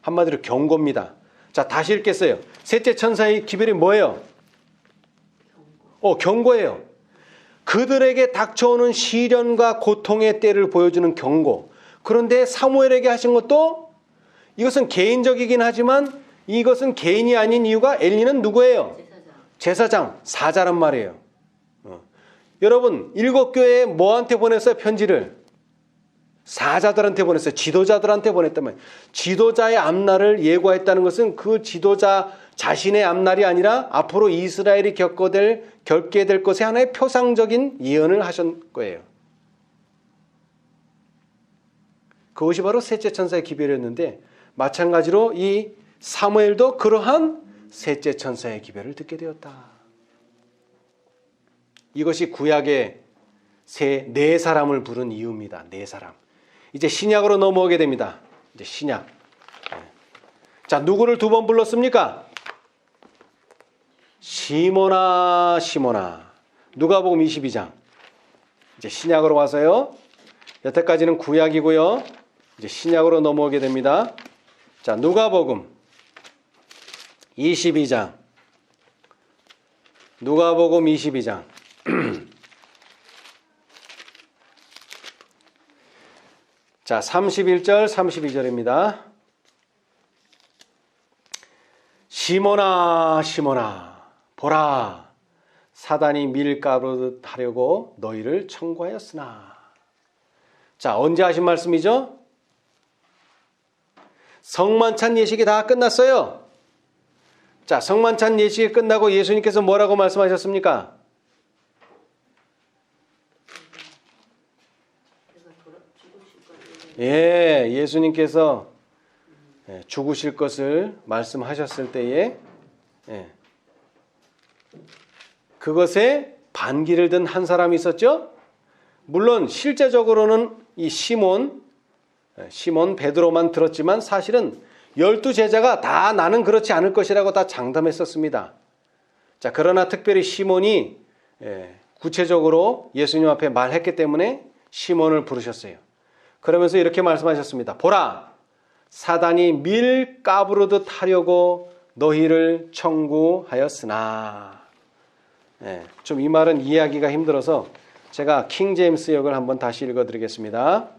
한마디로 경고입니다. 자, 다시 읽겠어요. 셋째 천사의 기별이 뭐예요? 경고예요. 그들에게 닥쳐오는 시련과 고통의 때를 보여주는 경고. 그런데 사무엘에게 하신 것도 이것은 개인적이긴 하지만 이것은 개인이 아닌 이유가 엘리는 누구예요? 제사장, 사자란 말이에요. 여러분, 일곱 교회에 뭐한테 보냈어요? 편지를? 사자들한테 보냈어요. 지도자들한테 보냈단 말이에요. 지도자의 앞날을 예고했다는 것은 그 지도자 자신의 앞날이 아니라 앞으로 이스라엘이 겪게 될 것의 하나의 표상적인 예언을 하신 거예요. 그것이 바로 셋째 천사의 기별이었는데 마찬가지로 이 사무엘도 그러한 셋째 천사의 기별을 듣게 되었다. 이것이 구약의 네 사람을 부른 이유입니다. 네 사람. 이제 신약으로 넘어오게 됩니다. 이제 신약. 자, 누구를 두 번 불렀습니까? 시몬아 시몬아. 누가복음 22장. 이제 신약으로 와서요. 여태까지는 구약이고요. 이제 신약으로 넘어오게 됩니다. 자, 누가복음 22장. 누가복음 22장. 자, 31절, 32절입니다. 시몬아, 시몬아, 보라, 사단이 밀가루듯 하려고 너희를 청구하였으나. 자, 언제 하신 말씀이죠? 성만찬 예식이 다 끝났어요. 자, 성만찬 예식이 끝나고 예수님께서 뭐라고 말씀하셨습니까? 예수님께서 죽으실 것을 말씀하셨을 때에 그것에 반기를 든 한 사람이 있었죠. 물론 실제적으로는 이 시몬 베드로만 들었지만 사실은 12 제자가 다 나는 그렇지 않을 것이라고 다 장담했었습니다. 자, 그러나 특별히 시몬이 구체적으로 예수님 앞에 말했기 때문에 시몬을 부르셨어요. 그러면서 이렇게 말씀하셨습니다. 보라, 사단이 밀 까부르듯 하려고 너희를 청구하였으나. 좀 이 말은 이해하기가 힘들어서 제가 킹 제임스 역을 한번 다시 읽어드리겠습니다.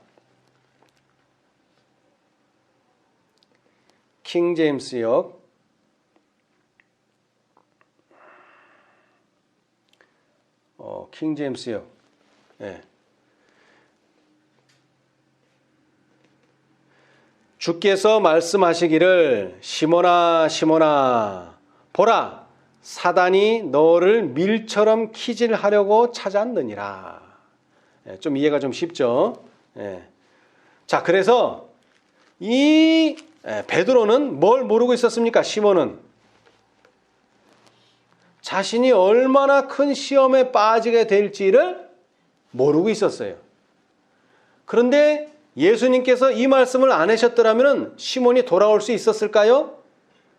킹 제임스 역. 킹 제임스 역. 주께서 말씀하시기를 시몬아 시몬아 보라 사단이 너를 밀처럼 키질하려고 찾았느니라. 좀 이해가 좀 쉽죠? 자, 그래서 이 베드로는 뭘 모르고 있었습니까? 시몬은 자신이 얼마나 큰 시험에 빠지게 될지를 모르고 있었어요. 그런데 예수님께서 이 말씀을 안 하셨더라면 시몬이 돌아올 수 있었을까요?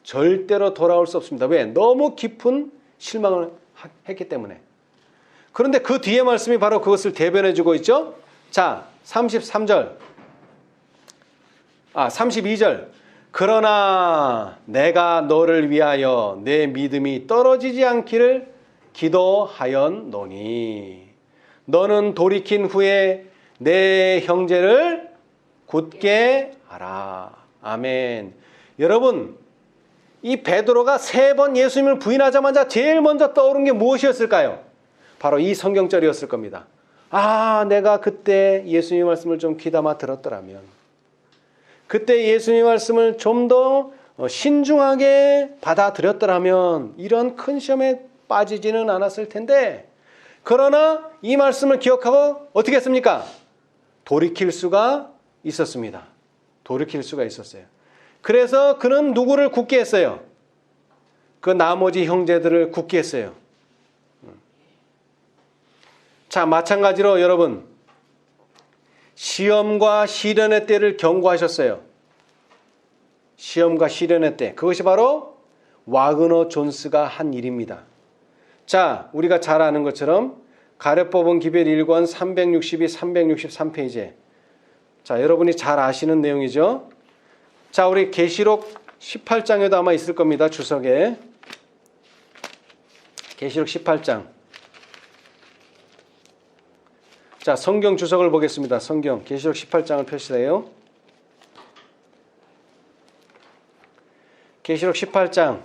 절대로 돌아올 수 없습니다. 왜? 너무 깊은 실망을 했기 때문에. 그런데 그 뒤에 말씀이 바로 그것을 대변해 주고 있죠. 자, 32절. 그러나 내가 너를 위하여 내 믿음이 떨어지지 않기를 기도하였노니 너는 돌이킨 후에 내 형제를 굳게 하라. 아멘. 여러분, 이 베드로가 3번 예수님을 부인하자마자 제일 먼저 떠오른 게 무엇이었을까요? 바로 이 성경절이었을 겁니다. 아, 내가 그때 예수님 말씀을 좀 귀담아 들었더라면, 그때 예수님 말씀을 좀 더 신중하게 받아들였더라면 이런 큰 시험에 빠지지는 않았을 텐데, 그러나 이 말씀을 기억하고 어떻게 했습니까? 돌이킬 수가 있었습니다. 돌이킬 수가 있었어요. 그래서 그는 누구를 굳게 했어요? 그 나머지 형제들을 굳게 했어요. 자, 마찬가지로 여러분, 시험과 시련의 때를 경고하셨어요. 시험과 시련의 때. 그것이 바로 와그너 존스가 한 일입니다. 자, 우리가 잘 아는 것처럼 가룟법원 기별 1권 362, 363페이지에, 자, 여러분이 잘 아시는 내용이죠. 자, 우리 계시록 18장에도 아마 있을 겁니다. 주석에. 계시록 18장. 자, 성경 주석을 보겠습니다. 성경 계시록 18장을 펼치세요. 계시록 18장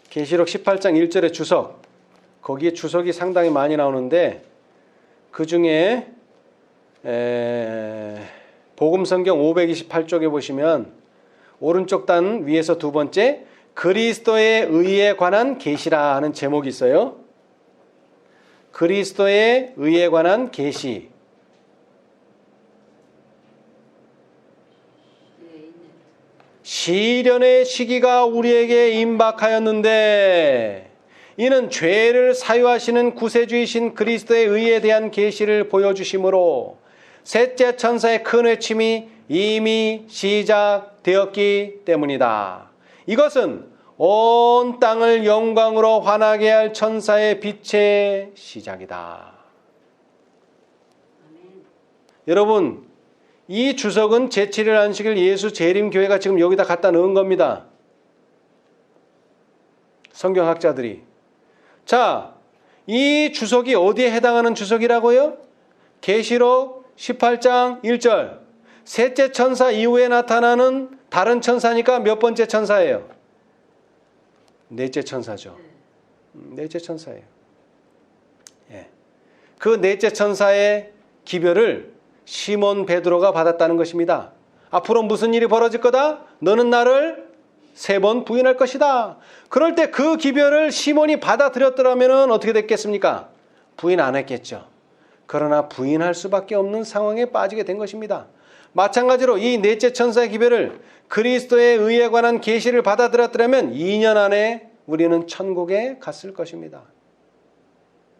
1절의 주석. 거기에 주석이 상당히 많이 나오는데 그 중에 복음성경 528쪽에 보시면 오른쪽 단 위에서 두 번째 그리스도의 의에 관한 계시라 하는 제목이 있어요. 그리스도의 의에 관한 계시. 시련의 시기가 우리에게 임박하였는데 이는 죄를 사유하시는 구세주이신 그리스도의 의에 대한 계시를 보여주심으로 셋째 천사의 큰 외침이 이미 시작되었기 때문이다. 이것은 온 땅을 영광으로 환하게 할 천사의 빛의 시작이다. 아멘. 여러분, 이 주석은 제7일 안식일 예수 재림교회가 지금 여기다 갖다 넣은 겁니다. 성경학자들이. 자, 이 주석이 어디에 해당하는 주석이라고요? 계시록 18장 1절. 셋째 천사 이후에 나타나는 다른 천사니까 몇 번째 천사예요? 넷째 천사죠. 넷째 천사예요. 예. 그 넷째 천사의 기별을 시몬 베드로가 받았다는 것입니다. 앞으로 무슨 일이 벌어질 거다? 너는 나를 3번 부인할 것이다. 그럴 때 그 기별을 시몬이 받아들였더라면 어떻게 됐겠습니까? 부인 안 했겠죠. 그러나 부인할 수밖에 없는 상황에 빠지게 된 것입니다. 마찬가지로 이 넷째 천사의 기별을 그리스도의 의에 관한 계시를 받아들였더라면 2년 안에 우리는 천국에 갔을 것입니다.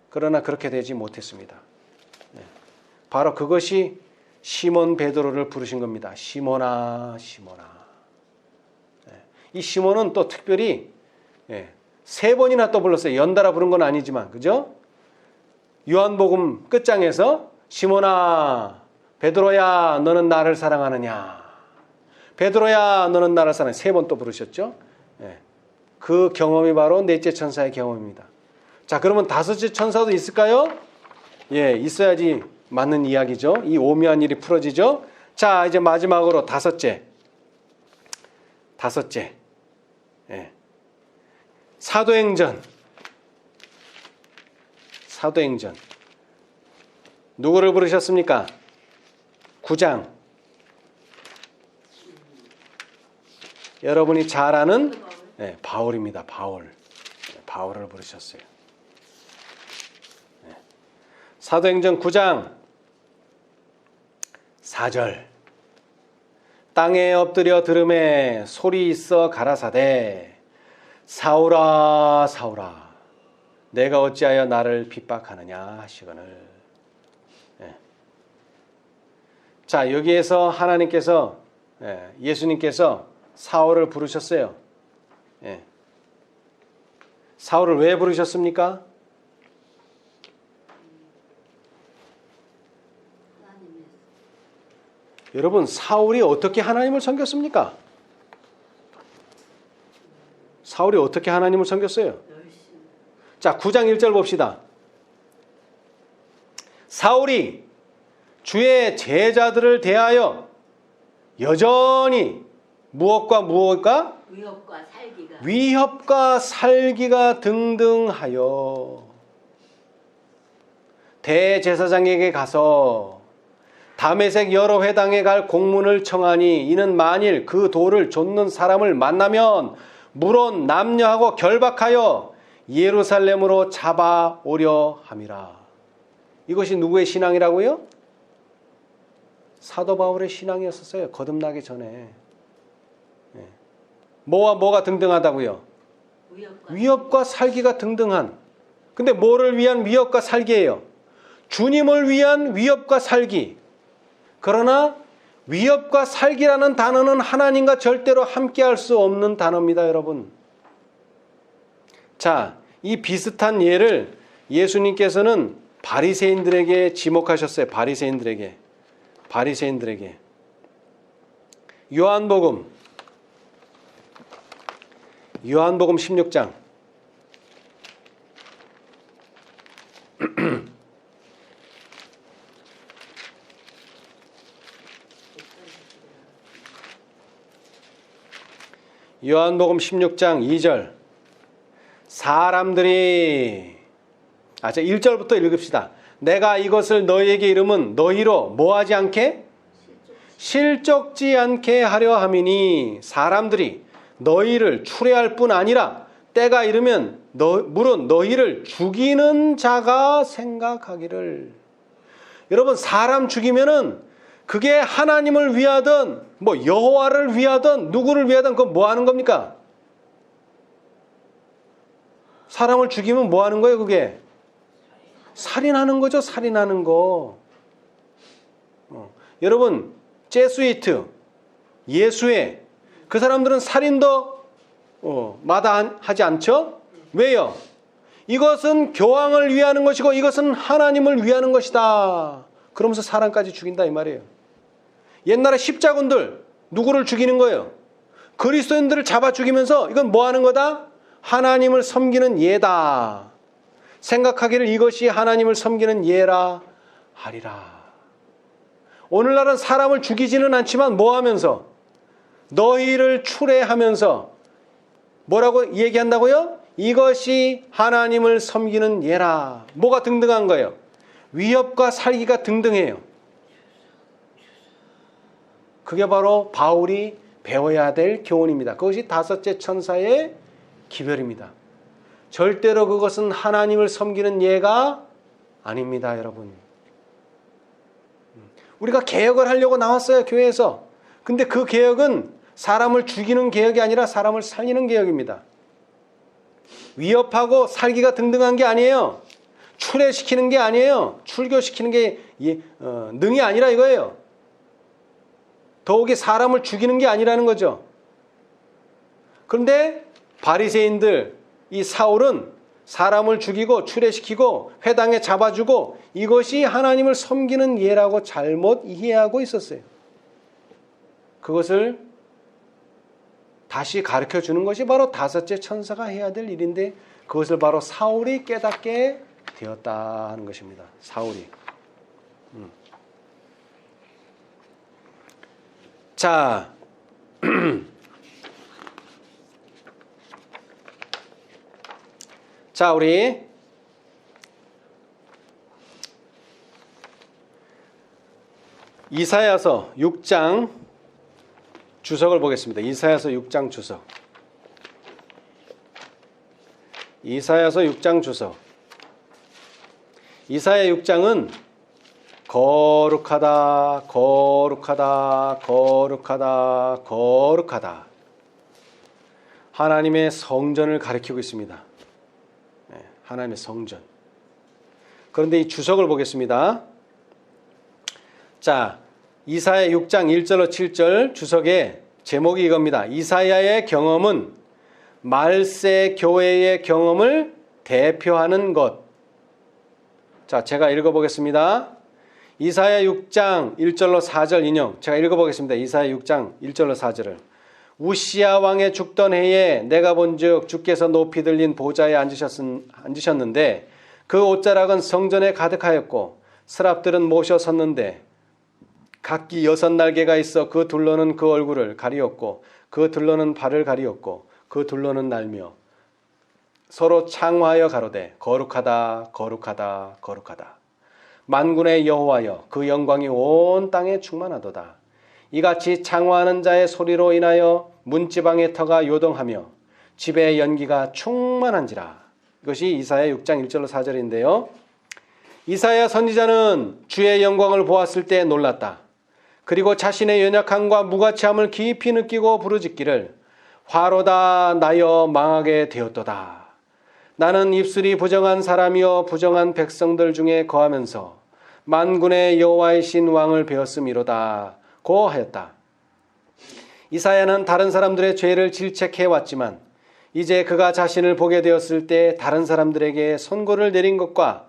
그러나 그렇게 되지 못했습니다. 바로 그것이 시몬 베드로를 부르신 겁니다. 시몬아, 시몬아. 이 시몬은 또 특별히 예, 3번이나 또 불렀어요. 연달아 부른 건 아니지만, 그죠? 요한복음 끝장에서 시몬아, 베드로야, 너는 나를 사랑하느냐? 베드로야, 너는 나를 사랑하느냐? 3번 또 부르셨죠? 예, 그 경험이 바로 넷째 천사의 경험입니다. 자, 그러면 다섯째 천사도 있을까요? 예, 있어야지 맞는 이야기죠. 이 오묘한 일이 풀어지죠. 자, 이제 마지막으로 다섯째. 예. 사도행전. 누구를 부르셨습니까? 9장. 여러분이 잘 아는 바울입니다. 바울을 부르셨어요. 사도행전 9장 4절. 땅에 엎드려 들음에 소리 있어 가라사대 사울아 사울아 내가 어찌하여 나를 핍박하느냐 하시거늘. 자, 여기에서 하나님께서 예수님께서 사울을 부르셨어요. 사울을 왜 부르셨습니까? 여러분, 사울이 어떻게 하나님을 섬겼습니까? 사울이 어떻게 하나님을 섬겼어요? 자, 9장 1절 봅시다. 사울이 주의 제자들을 대하여 여전히 무엇과 위협과 살기가 등등하여 대제사장에게 가서 다메섹 여러 회당에 갈 공문을 청하니 이는 만일 그 돌을 좇는 사람을 만나면 물론 남녀하고 결박하여 예루살렘으로 잡아오려 함이라. 이것이 누구의 신앙이라고요? 사도 바울의 신앙이었었어요. 거듭나기 전에. 뭐가 등등하다고요? 위협과 살기가 등등한. 근데 뭐를 위한 위협과 살기예요? 주님을 위한 위협과 살기. 그러나 위협과 살기라는 단어는 하나님과 절대로 함께할 수 없는 단어입니다, 여러분. 자, 이 비슷한 예를 예수님께서는 바리새인들에게 지목하셨어요. 바리새인들에게. 요한복음 16장. 요한복음 16장 2절. 사람들이 1절부터 읽읍시다. 내가 이것을 너희에게 이름은 너희로 뭐하지 않게? 실족지 않게 하려 함이니 사람들이 너희를 추례할 뿐 아니라 때가 이르면 물은 너희를 죽이는 자가 생각하기를. 여러분, 사람 죽이면은 그게 하나님을 위하든 여호와를 위하든 누구를 위하든 그건 뭐 하는 겁니까? 사람을 죽이면 뭐 하는 거예요, 그게? 살인하는 거죠, 살인하는 거. 여러분, 제수이트, 예수회, 그 사람들은 살인도 마다하지 않죠? 왜요? 이것은 교황을 위하는 것이고 이것은 하나님을 위하는 것이다. 그러면서 사람까지 죽인다 이 말이에요. 옛날에 십자군들 누구를 죽이는 거예요? 그리스도인들을 잡아 죽이면서 이건 뭐 하는 거다? 하나님을 섬기는 예다. 생각하기를 이것이 하나님을 섬기는 예라 하리라. 오늘날은 사람을 죽이지는 않지만 뭐 하면서? 너희를 추례하면서 뭐라고 얘기한다고요? 이것이 하나님을 섬기는 예라. 뭐가 등등한 거예요? 위협과 살기가 등등해요. 그게 바로 바울이 배워야 될 교훈입니다. 그것이 다섯째 천사의 기별입니다. 절대로 그것은 하나님을 섬기는 예가 아닙니다, 여러분. 우리가 개혁을 하려고 나왔어요, 교회에서. 근데 그 개혁은 사람을 죽이는 개혁이 아니라 사람을 살리는 개혁입니다. 위협하고 살기가 등등한 게 아니에요. 출애시키는 게 아니에요. 출교시키는 게 능이 아니라 이거예요. 더욱이 사람을 죽이는 게 아니라는 거죠. 그런데 바리새인들, 이 사울은 사람을 죽이고 추례시키고 회당에 잡아주고 이것이 하나님을 섬기는 예라고 잘못 이해하고 있었어요. 그것을 다시 가르쳐 주는 것이 바로 다섯째 천사가 해야 될 일인데 그것을 바로 사울이 깨닫게 되었다 하는 것입니다. 사울이. 자, 자, 우리 이사야서 6장 주석을 보겠습니다. 이사야서 6장 주석. 이사야서 6장 주석. 이사야 6장은 거룩하다, 거룩하다, 거룩하다, 거룩하다. 하나님의 성전을 가리키고 있습니다. 하나님의 성전. 그런데 이 주석을 보겠습니다. 자, 이사야 6장 1절로 7절 주석의 제목이 이겁니다. 이사야의 경험은 말세 교회의 경험을 대표하는 것. 자, 제가 읽어보겠습니다. 이사야 6장 1절로 4절 인용. 제가 읽어보겠습니다. 이사야 6장 1절로 4절을. 우시야 왕의 죽던 해에 내가 본즉 주께서 높이 들린 보좌에 앉으셨는데 그 옷자락은 성전에 가득하였고 스랍들은 모셔 섰는데 각기 6날개가 있어 그 둘러는 그 얼굴을 가리었고 그 둘러는 발을 가리었고 그 둘러는 날며 서로 창화하여 가로되 거룩하다 거룩하다 거룩하다 만군의 여호와여 그 영광이 온 땅에 충만하도다. 이같이 창화하는 자의 소리로 인하여 문지방의 터가 요동하며 집의 연기가 충만한지라. 이것이 이사야 6장 1절로 4절인데요. 이사야 선지자는 주의 영광을 보았을 때 놀랐다. 그리고 자신의 연약함과 무가치함을 깊이 느끼고 부르짖기를 화로다 나여 망하게 되었도다. 나는 입술이 부정한 사람이여 부정한 백성들 중에 거하면서 만군의 여호와이신 왕을 배웠음이로다 고 하였다. 이사야는 다른 사람들의 죄를 질책해 왔지만 이제 그가 자신을 보게 되었을 때 다른 사람들에게 선고를 내린 것과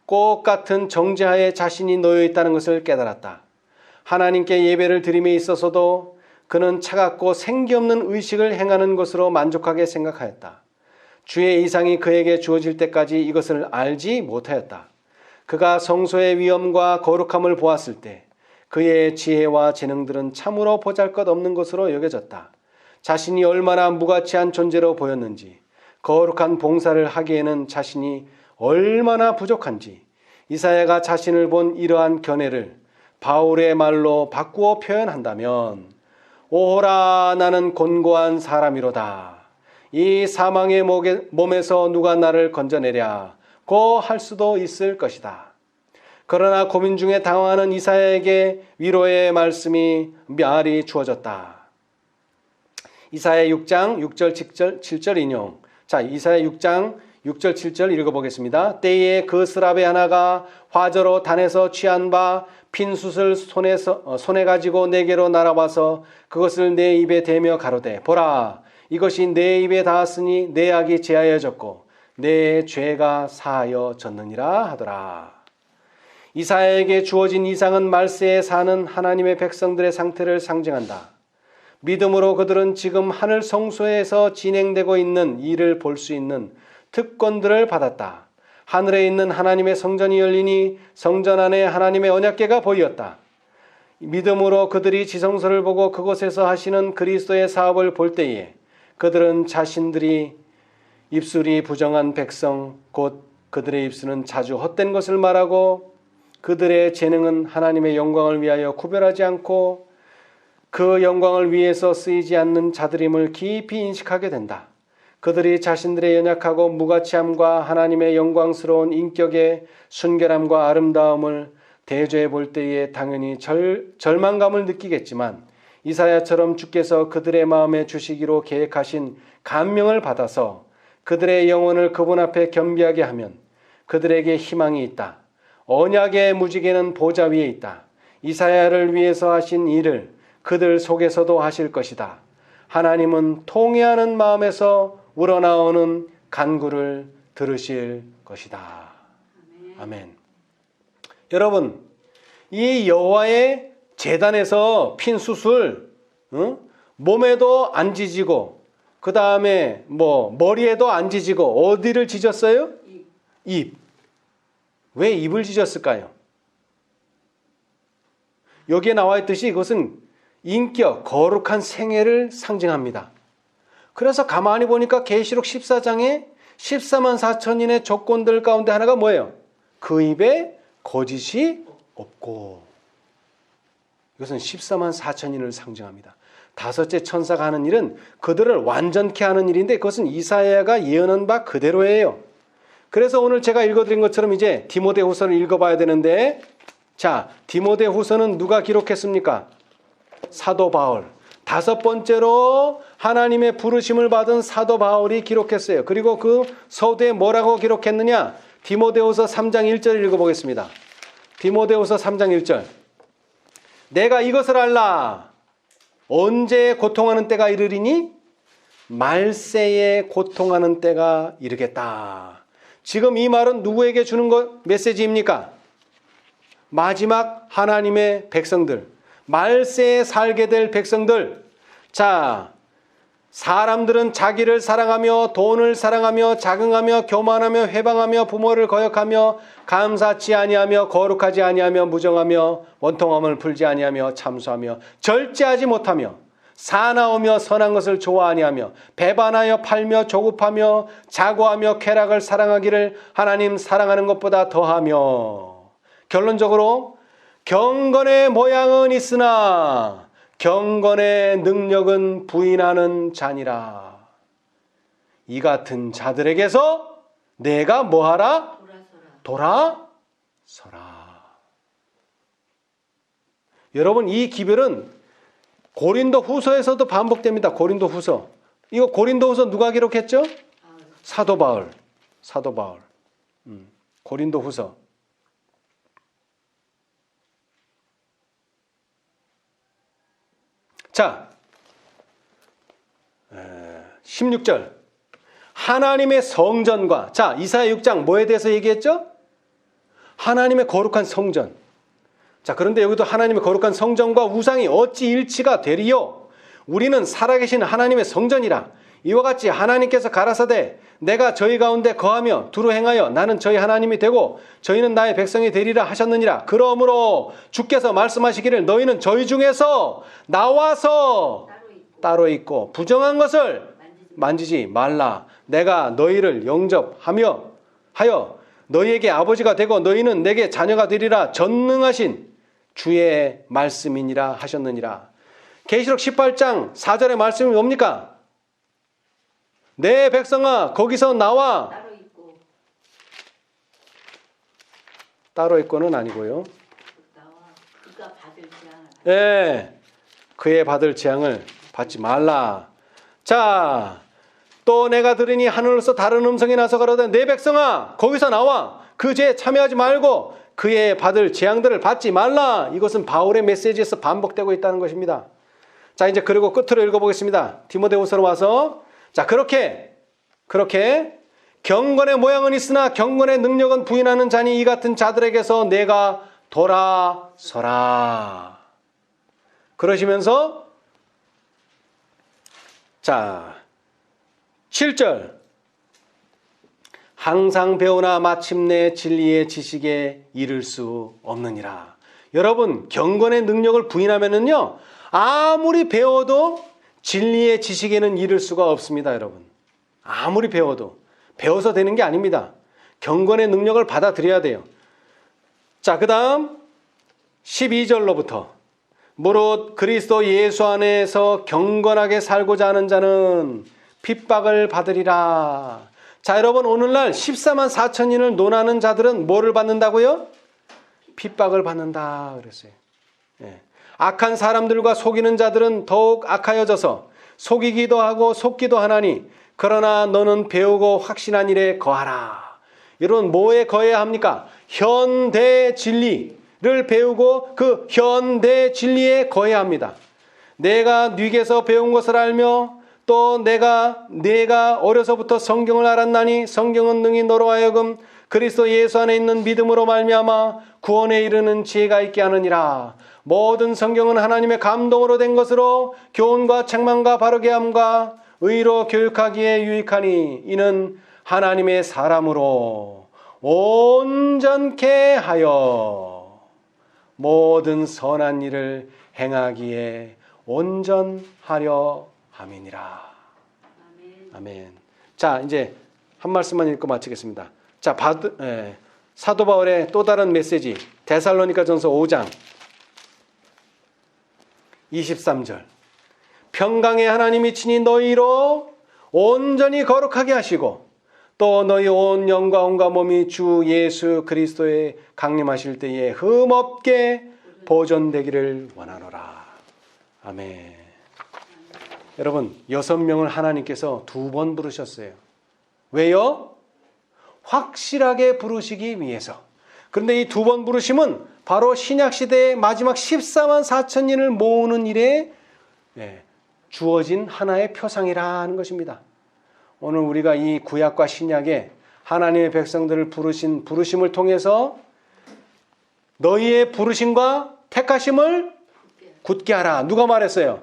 똑같은 정죄하에 자신이 놓여 있다는 것을 깨달았다. 하나님께 예배를 드림에 있어서도 그는 차갑고 생기 없는 의식을 행하는 것으로 만족하게 생각하였다. 주의 이상이 그에게 주어질 때까지 이것을 알지 못하였다. 그가 성소의 위엄과 거룩함을 보았을 때 그의 지혜와 재능들은 참으로 보잘것없는 것으로 여겨졌다. 자신이 얼마나 무가치한 존재로 보였는지, 거룩한 봉사를 하기에는 자신이 얼마나 부족한지 이사야가 자신을 본 이러한 견해를 바울의 말로 바꾸어 표현한다면 오호라 나는 곤고한 사람이로다. 이 사망의 몸에서 누가 나를 건져내랴고 할 수도 있을 것이다. 그러나 고민 중에 당황하는 이사야에게 위로의 말씀이 멸히 주어졌다. 이사야 6장 6절 7절 인용. 자, 이사야 6장 6절 7절 읽어보겠습니다. 때에 그 스랍의 하나가 화저로 단에서 취한 바 핀 숯을 손에 가지고 내게로 날아와서 그것을 내 입에 대며 가로되 보라 이것이 내 입에 닿았으니 내 악이 제하여졌고 내 죄가 사하여졌느니라 하더라. 이사야에게 주어진 이상은 말세에 사는 하나님의 백성들의 상태를 상징한다. 믿음으로 그들은 지금 하늘 성소에서 진행되고 있는 일을 볼 수 있는 특권들을 받았다. 하늘에 있는 하나님의 성전이 열리니 성전 안에 하나님의 언약궤가 보였다. 믿음으로 그들이 지성소를 보고 그곳에서 하시는 그리스도의 사업을 볼 때에 그들은 자신들이 입술이 부정한 백성 곧 그들의 입술은 자주 헛된 것을 말하고 그들의 재능은 하나님의 영광을 위하여 구별하지 않고 그 영광을 위해서 쓰이지 않는 자들임을 깊이 인식하게 된다. 그들이 자신들의 연약하고 무가치함과 하나님의 영광스러운 인격의 순결함과 아름다움을 대조해 볼 때에 당연히 절망감을 느끼겠지만 이사야처럼 주께서 그들의 마음에 주시기로 계획하신 감명을 받아서 그들의 영혼을 그분 앞에 겸비하게 하면 그들에게 희망이 있다. 언약의 무지개는 보좌 위에 있다. 이사야를 위해서 하신 일을 그들 속에서도 하실 것이다. 하나님은 통회하는 마음에서 우러나오는 간구를 들으실 것이다. 아멘. 아멘. 여러분, 이 여호와의 제단에서 핀 숯을 몸에도 안 지지고 그 다음에 머리에도 안 지지고 어디를 지졌어요? 입. 왜 입을 지졌을까요? 여기에 나와 있듯이 이것은 인격, 거룩한 생애를 상징합니다. 그래서 가만히 보니까 계시록 14장에 14만 4천인의 조건들 가운데 하나가 뭐예요? 그 입에 거짓이 없고. 이것은 14만 4천인을 상징합니다. 다섯째 천사가 하는 일은 그들을 완전케 하는 일인데 그것은 이사야가 예언한 바 그대로예요. 그래서 오늘 제가 읽어드린 것처럼 이제 디모데후서를 읽어봐야 되는데, 자, 디모데후서는 누가 기록했습니까? 사도 바울. 다섯 번째로 하나님의 부르심을 받은 사도 바울이 기록했어요. 그리고 그 서두에 뭐라고 기록했느냐? 디모데후서 3장 1절 읽어보겠습니다. 디모데후서 3장 1절. 내가 이것을 알라. 언제 고통하는 때가 이르리니? 말세에 고통하는 때가 이르겠다. 지금 이 말은 누구에게 주는 메시지입니까? 마지막 하나님의 백성들, 말세에 살게 될 백성들. 자, 사람들은 자기를 사랑하며 돈을 사랑하며 자긍하며 교만하며 회방하며 부모를 거역하며 감사치 아니하며 거룩하지 아니하며 무정하며 원통함을 풀지 아니하며 참수하며 절제하지 못하며 사나우며 선한 것을 좋아하니하며 배반하여 팔며 조급하며 자고하며 쾌락을 사랑하기를 하나님 사랑하는 것보다 더하며. 결론적으로 경건의 모양은 있으나 경건의 능력은 부인하는 자니라. 이 같은 자들에게서 내가 뭐하라? 돌아서라. 여러분, 이 기별은 고린도 후서에서도 반복됩니다. 고린도 후서. 이거 고린도 후서 누가 기록했죠? 사도 바울. 고린도 후서. 자, 16절. 하나님의 성전과, 자, 이사야 6장 뭐에 대해서 얘기했죠? 하나님의 거룩한 성전. 자, 그런데 여기도 하나님의 거룩한 성전과 우상이 어찌 일치가 되리요? 우리는 살아계신 하나님의 성전이라. 이와 같이 하나님께서 가라사대 내가 저희 가운데 거하며 두루 행하여 나는 저희 하나님이 되고 저희는 나의 백성이 되리라 하셨느니라. 그러므로 주께서 말씀하시기를 너희는 저희 중에서 나와서 따로 있고 부정한 것을 만지지 말라. 내가 너희를 영접하며 하여 너희에게 아버지가 되고 너희는 내게 자녀가 되리라. 전능하신 주의 말씀이니라 하셨느니라. 계시록 18장 4절의 말씀이 뭡니까? 내 백성아 거기서 나와. 따로 있고는 아니고요. 그가 받을 재앙을. 예, 그의 받을 재앙을 받지 말라. 자, 또 내가 들으니 하늘로서 다른 음성이 나서 가로되 내 백성아 거기서 나와. 그 죄에 참여하지 말고 그의 받을 재앙들을 받지 말라. 이것은 바울의 메시지에서 반복되고 있다는 것입니다. 자, 이제 그리고 끝으로 읽어보겠습니다. 디모데후서로 와서, 자, 그렇게 경건의 모양은 있으나 경건의 능력은 부인하는 자니 이 같은 자들에게서 내가 돌아서라. 그러시면서, 자, 7절. 항상 배우나 마침내 진리의 지식에 이를 수 없느니라. 여러분, 경건의 능력을 부인하면은요, 아무리 배워도 진리의 지식에는 이를 수가 없습니다, 여러분. 아무리 배워도. 배워서 되는 게 아닙니다. 경건의 능력을 받아들여야 돼요. 자, 그 다음 12절로부터 무릇 그리스도 예수 안에서 경건하게 살고자 하는 자는 핍박을 받으리라. 자, 여러분, 오늘날 14만 4천인을 논하는 자들은 뭐를 받는다고요? 핍박을 받는다 그랬어요. 예. 악한 사람들과 속이는 자들은 더욱 악하여져서 속이기도 하고 속기도 하나니 그러나 너는 배우고 확신한 일에 거하라. 여러분, 뭐에 거해야 합니까? 현대 진리를 배우고 그 현대 진리에 거해야 합니다. 내가 뉘게서 배운 것을 알며 또 내가 어려서부터 성경을 알았나니 성경은 능히 너로 하여금 그리스도 예수 안에 있는 믿음으로 말미암아 구원에 이르는 지혜가 있게 하느니라. 모든 성경은 하나님의 감동으로 된 것으로 교훈과 책망과 바르게 함과 의로 교육하기에 유익하니 이는 하나님의 사람으로 온전케 하여 모든 선한 일을 행하기에 온전하려 함이니라. 아멘. 자, 이제 한 말씀만 읽고 마치겠습니다. 자, 사도 바울의 또 다른 메시지 데살로니가전서 5장 23절. 평강의 하나님이 친히 너희로 온전히 거룩하게 하시고 또 너희 온 영과 온과 몸이 주 예수 그리스도에 강림하실 때에 흠없게 보존되기를 원하노라. 아멘. 여러분, 6명을 하나님께서 2번 부르셨어요. 왜요? 확실하게 부르시기 위해서. 그런데 이 2번 부르심은 바로 신약시대의 마지막 14만 4천인을 모으는 일에 주어진 하나의 표상이라는 것입니다. 오늘 우리가 이 구약과 신약에 하나님의 백성들을 부르신 부르심을 통해서 너희의 부르심과 택하심을 굳게 하라. 누가 말했어요?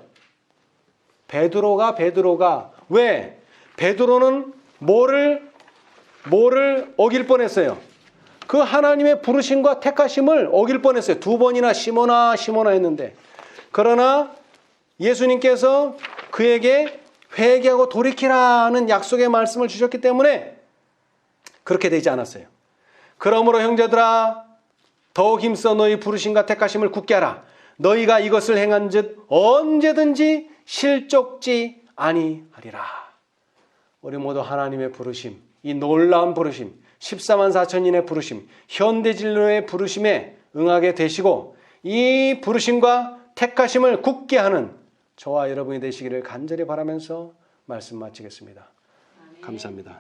베드로가. 왜? 베드로는 뭐를 어길 뻔했어요? 그 하나님의 부르심과 택하심을 어길 뻔했어요. 2번이나 시모나 했는데. 그러나 예수님께서 그에게 회개하고 돌이키라는 약속의 말씀을 주셨기 때문에 그렇게 되지 않았어요. 그러므로 형제들아 더욱 힘써 너희 부르심과 택하심을 굳게 하라. 너희가 이것을 행한즉 언제든지 실족지 아니하리라. 우리 모두 하나님의 부르심, 이 놀라운 부르심, 14만 4천인의 부르심, 현대진로의 부르심에 응하게 되시고 이 부르심과 택하심을 굳게 하는 저와 여러분이 되시기를 간절히 바라면서 말씀 마치겠습니다. 감사합니다.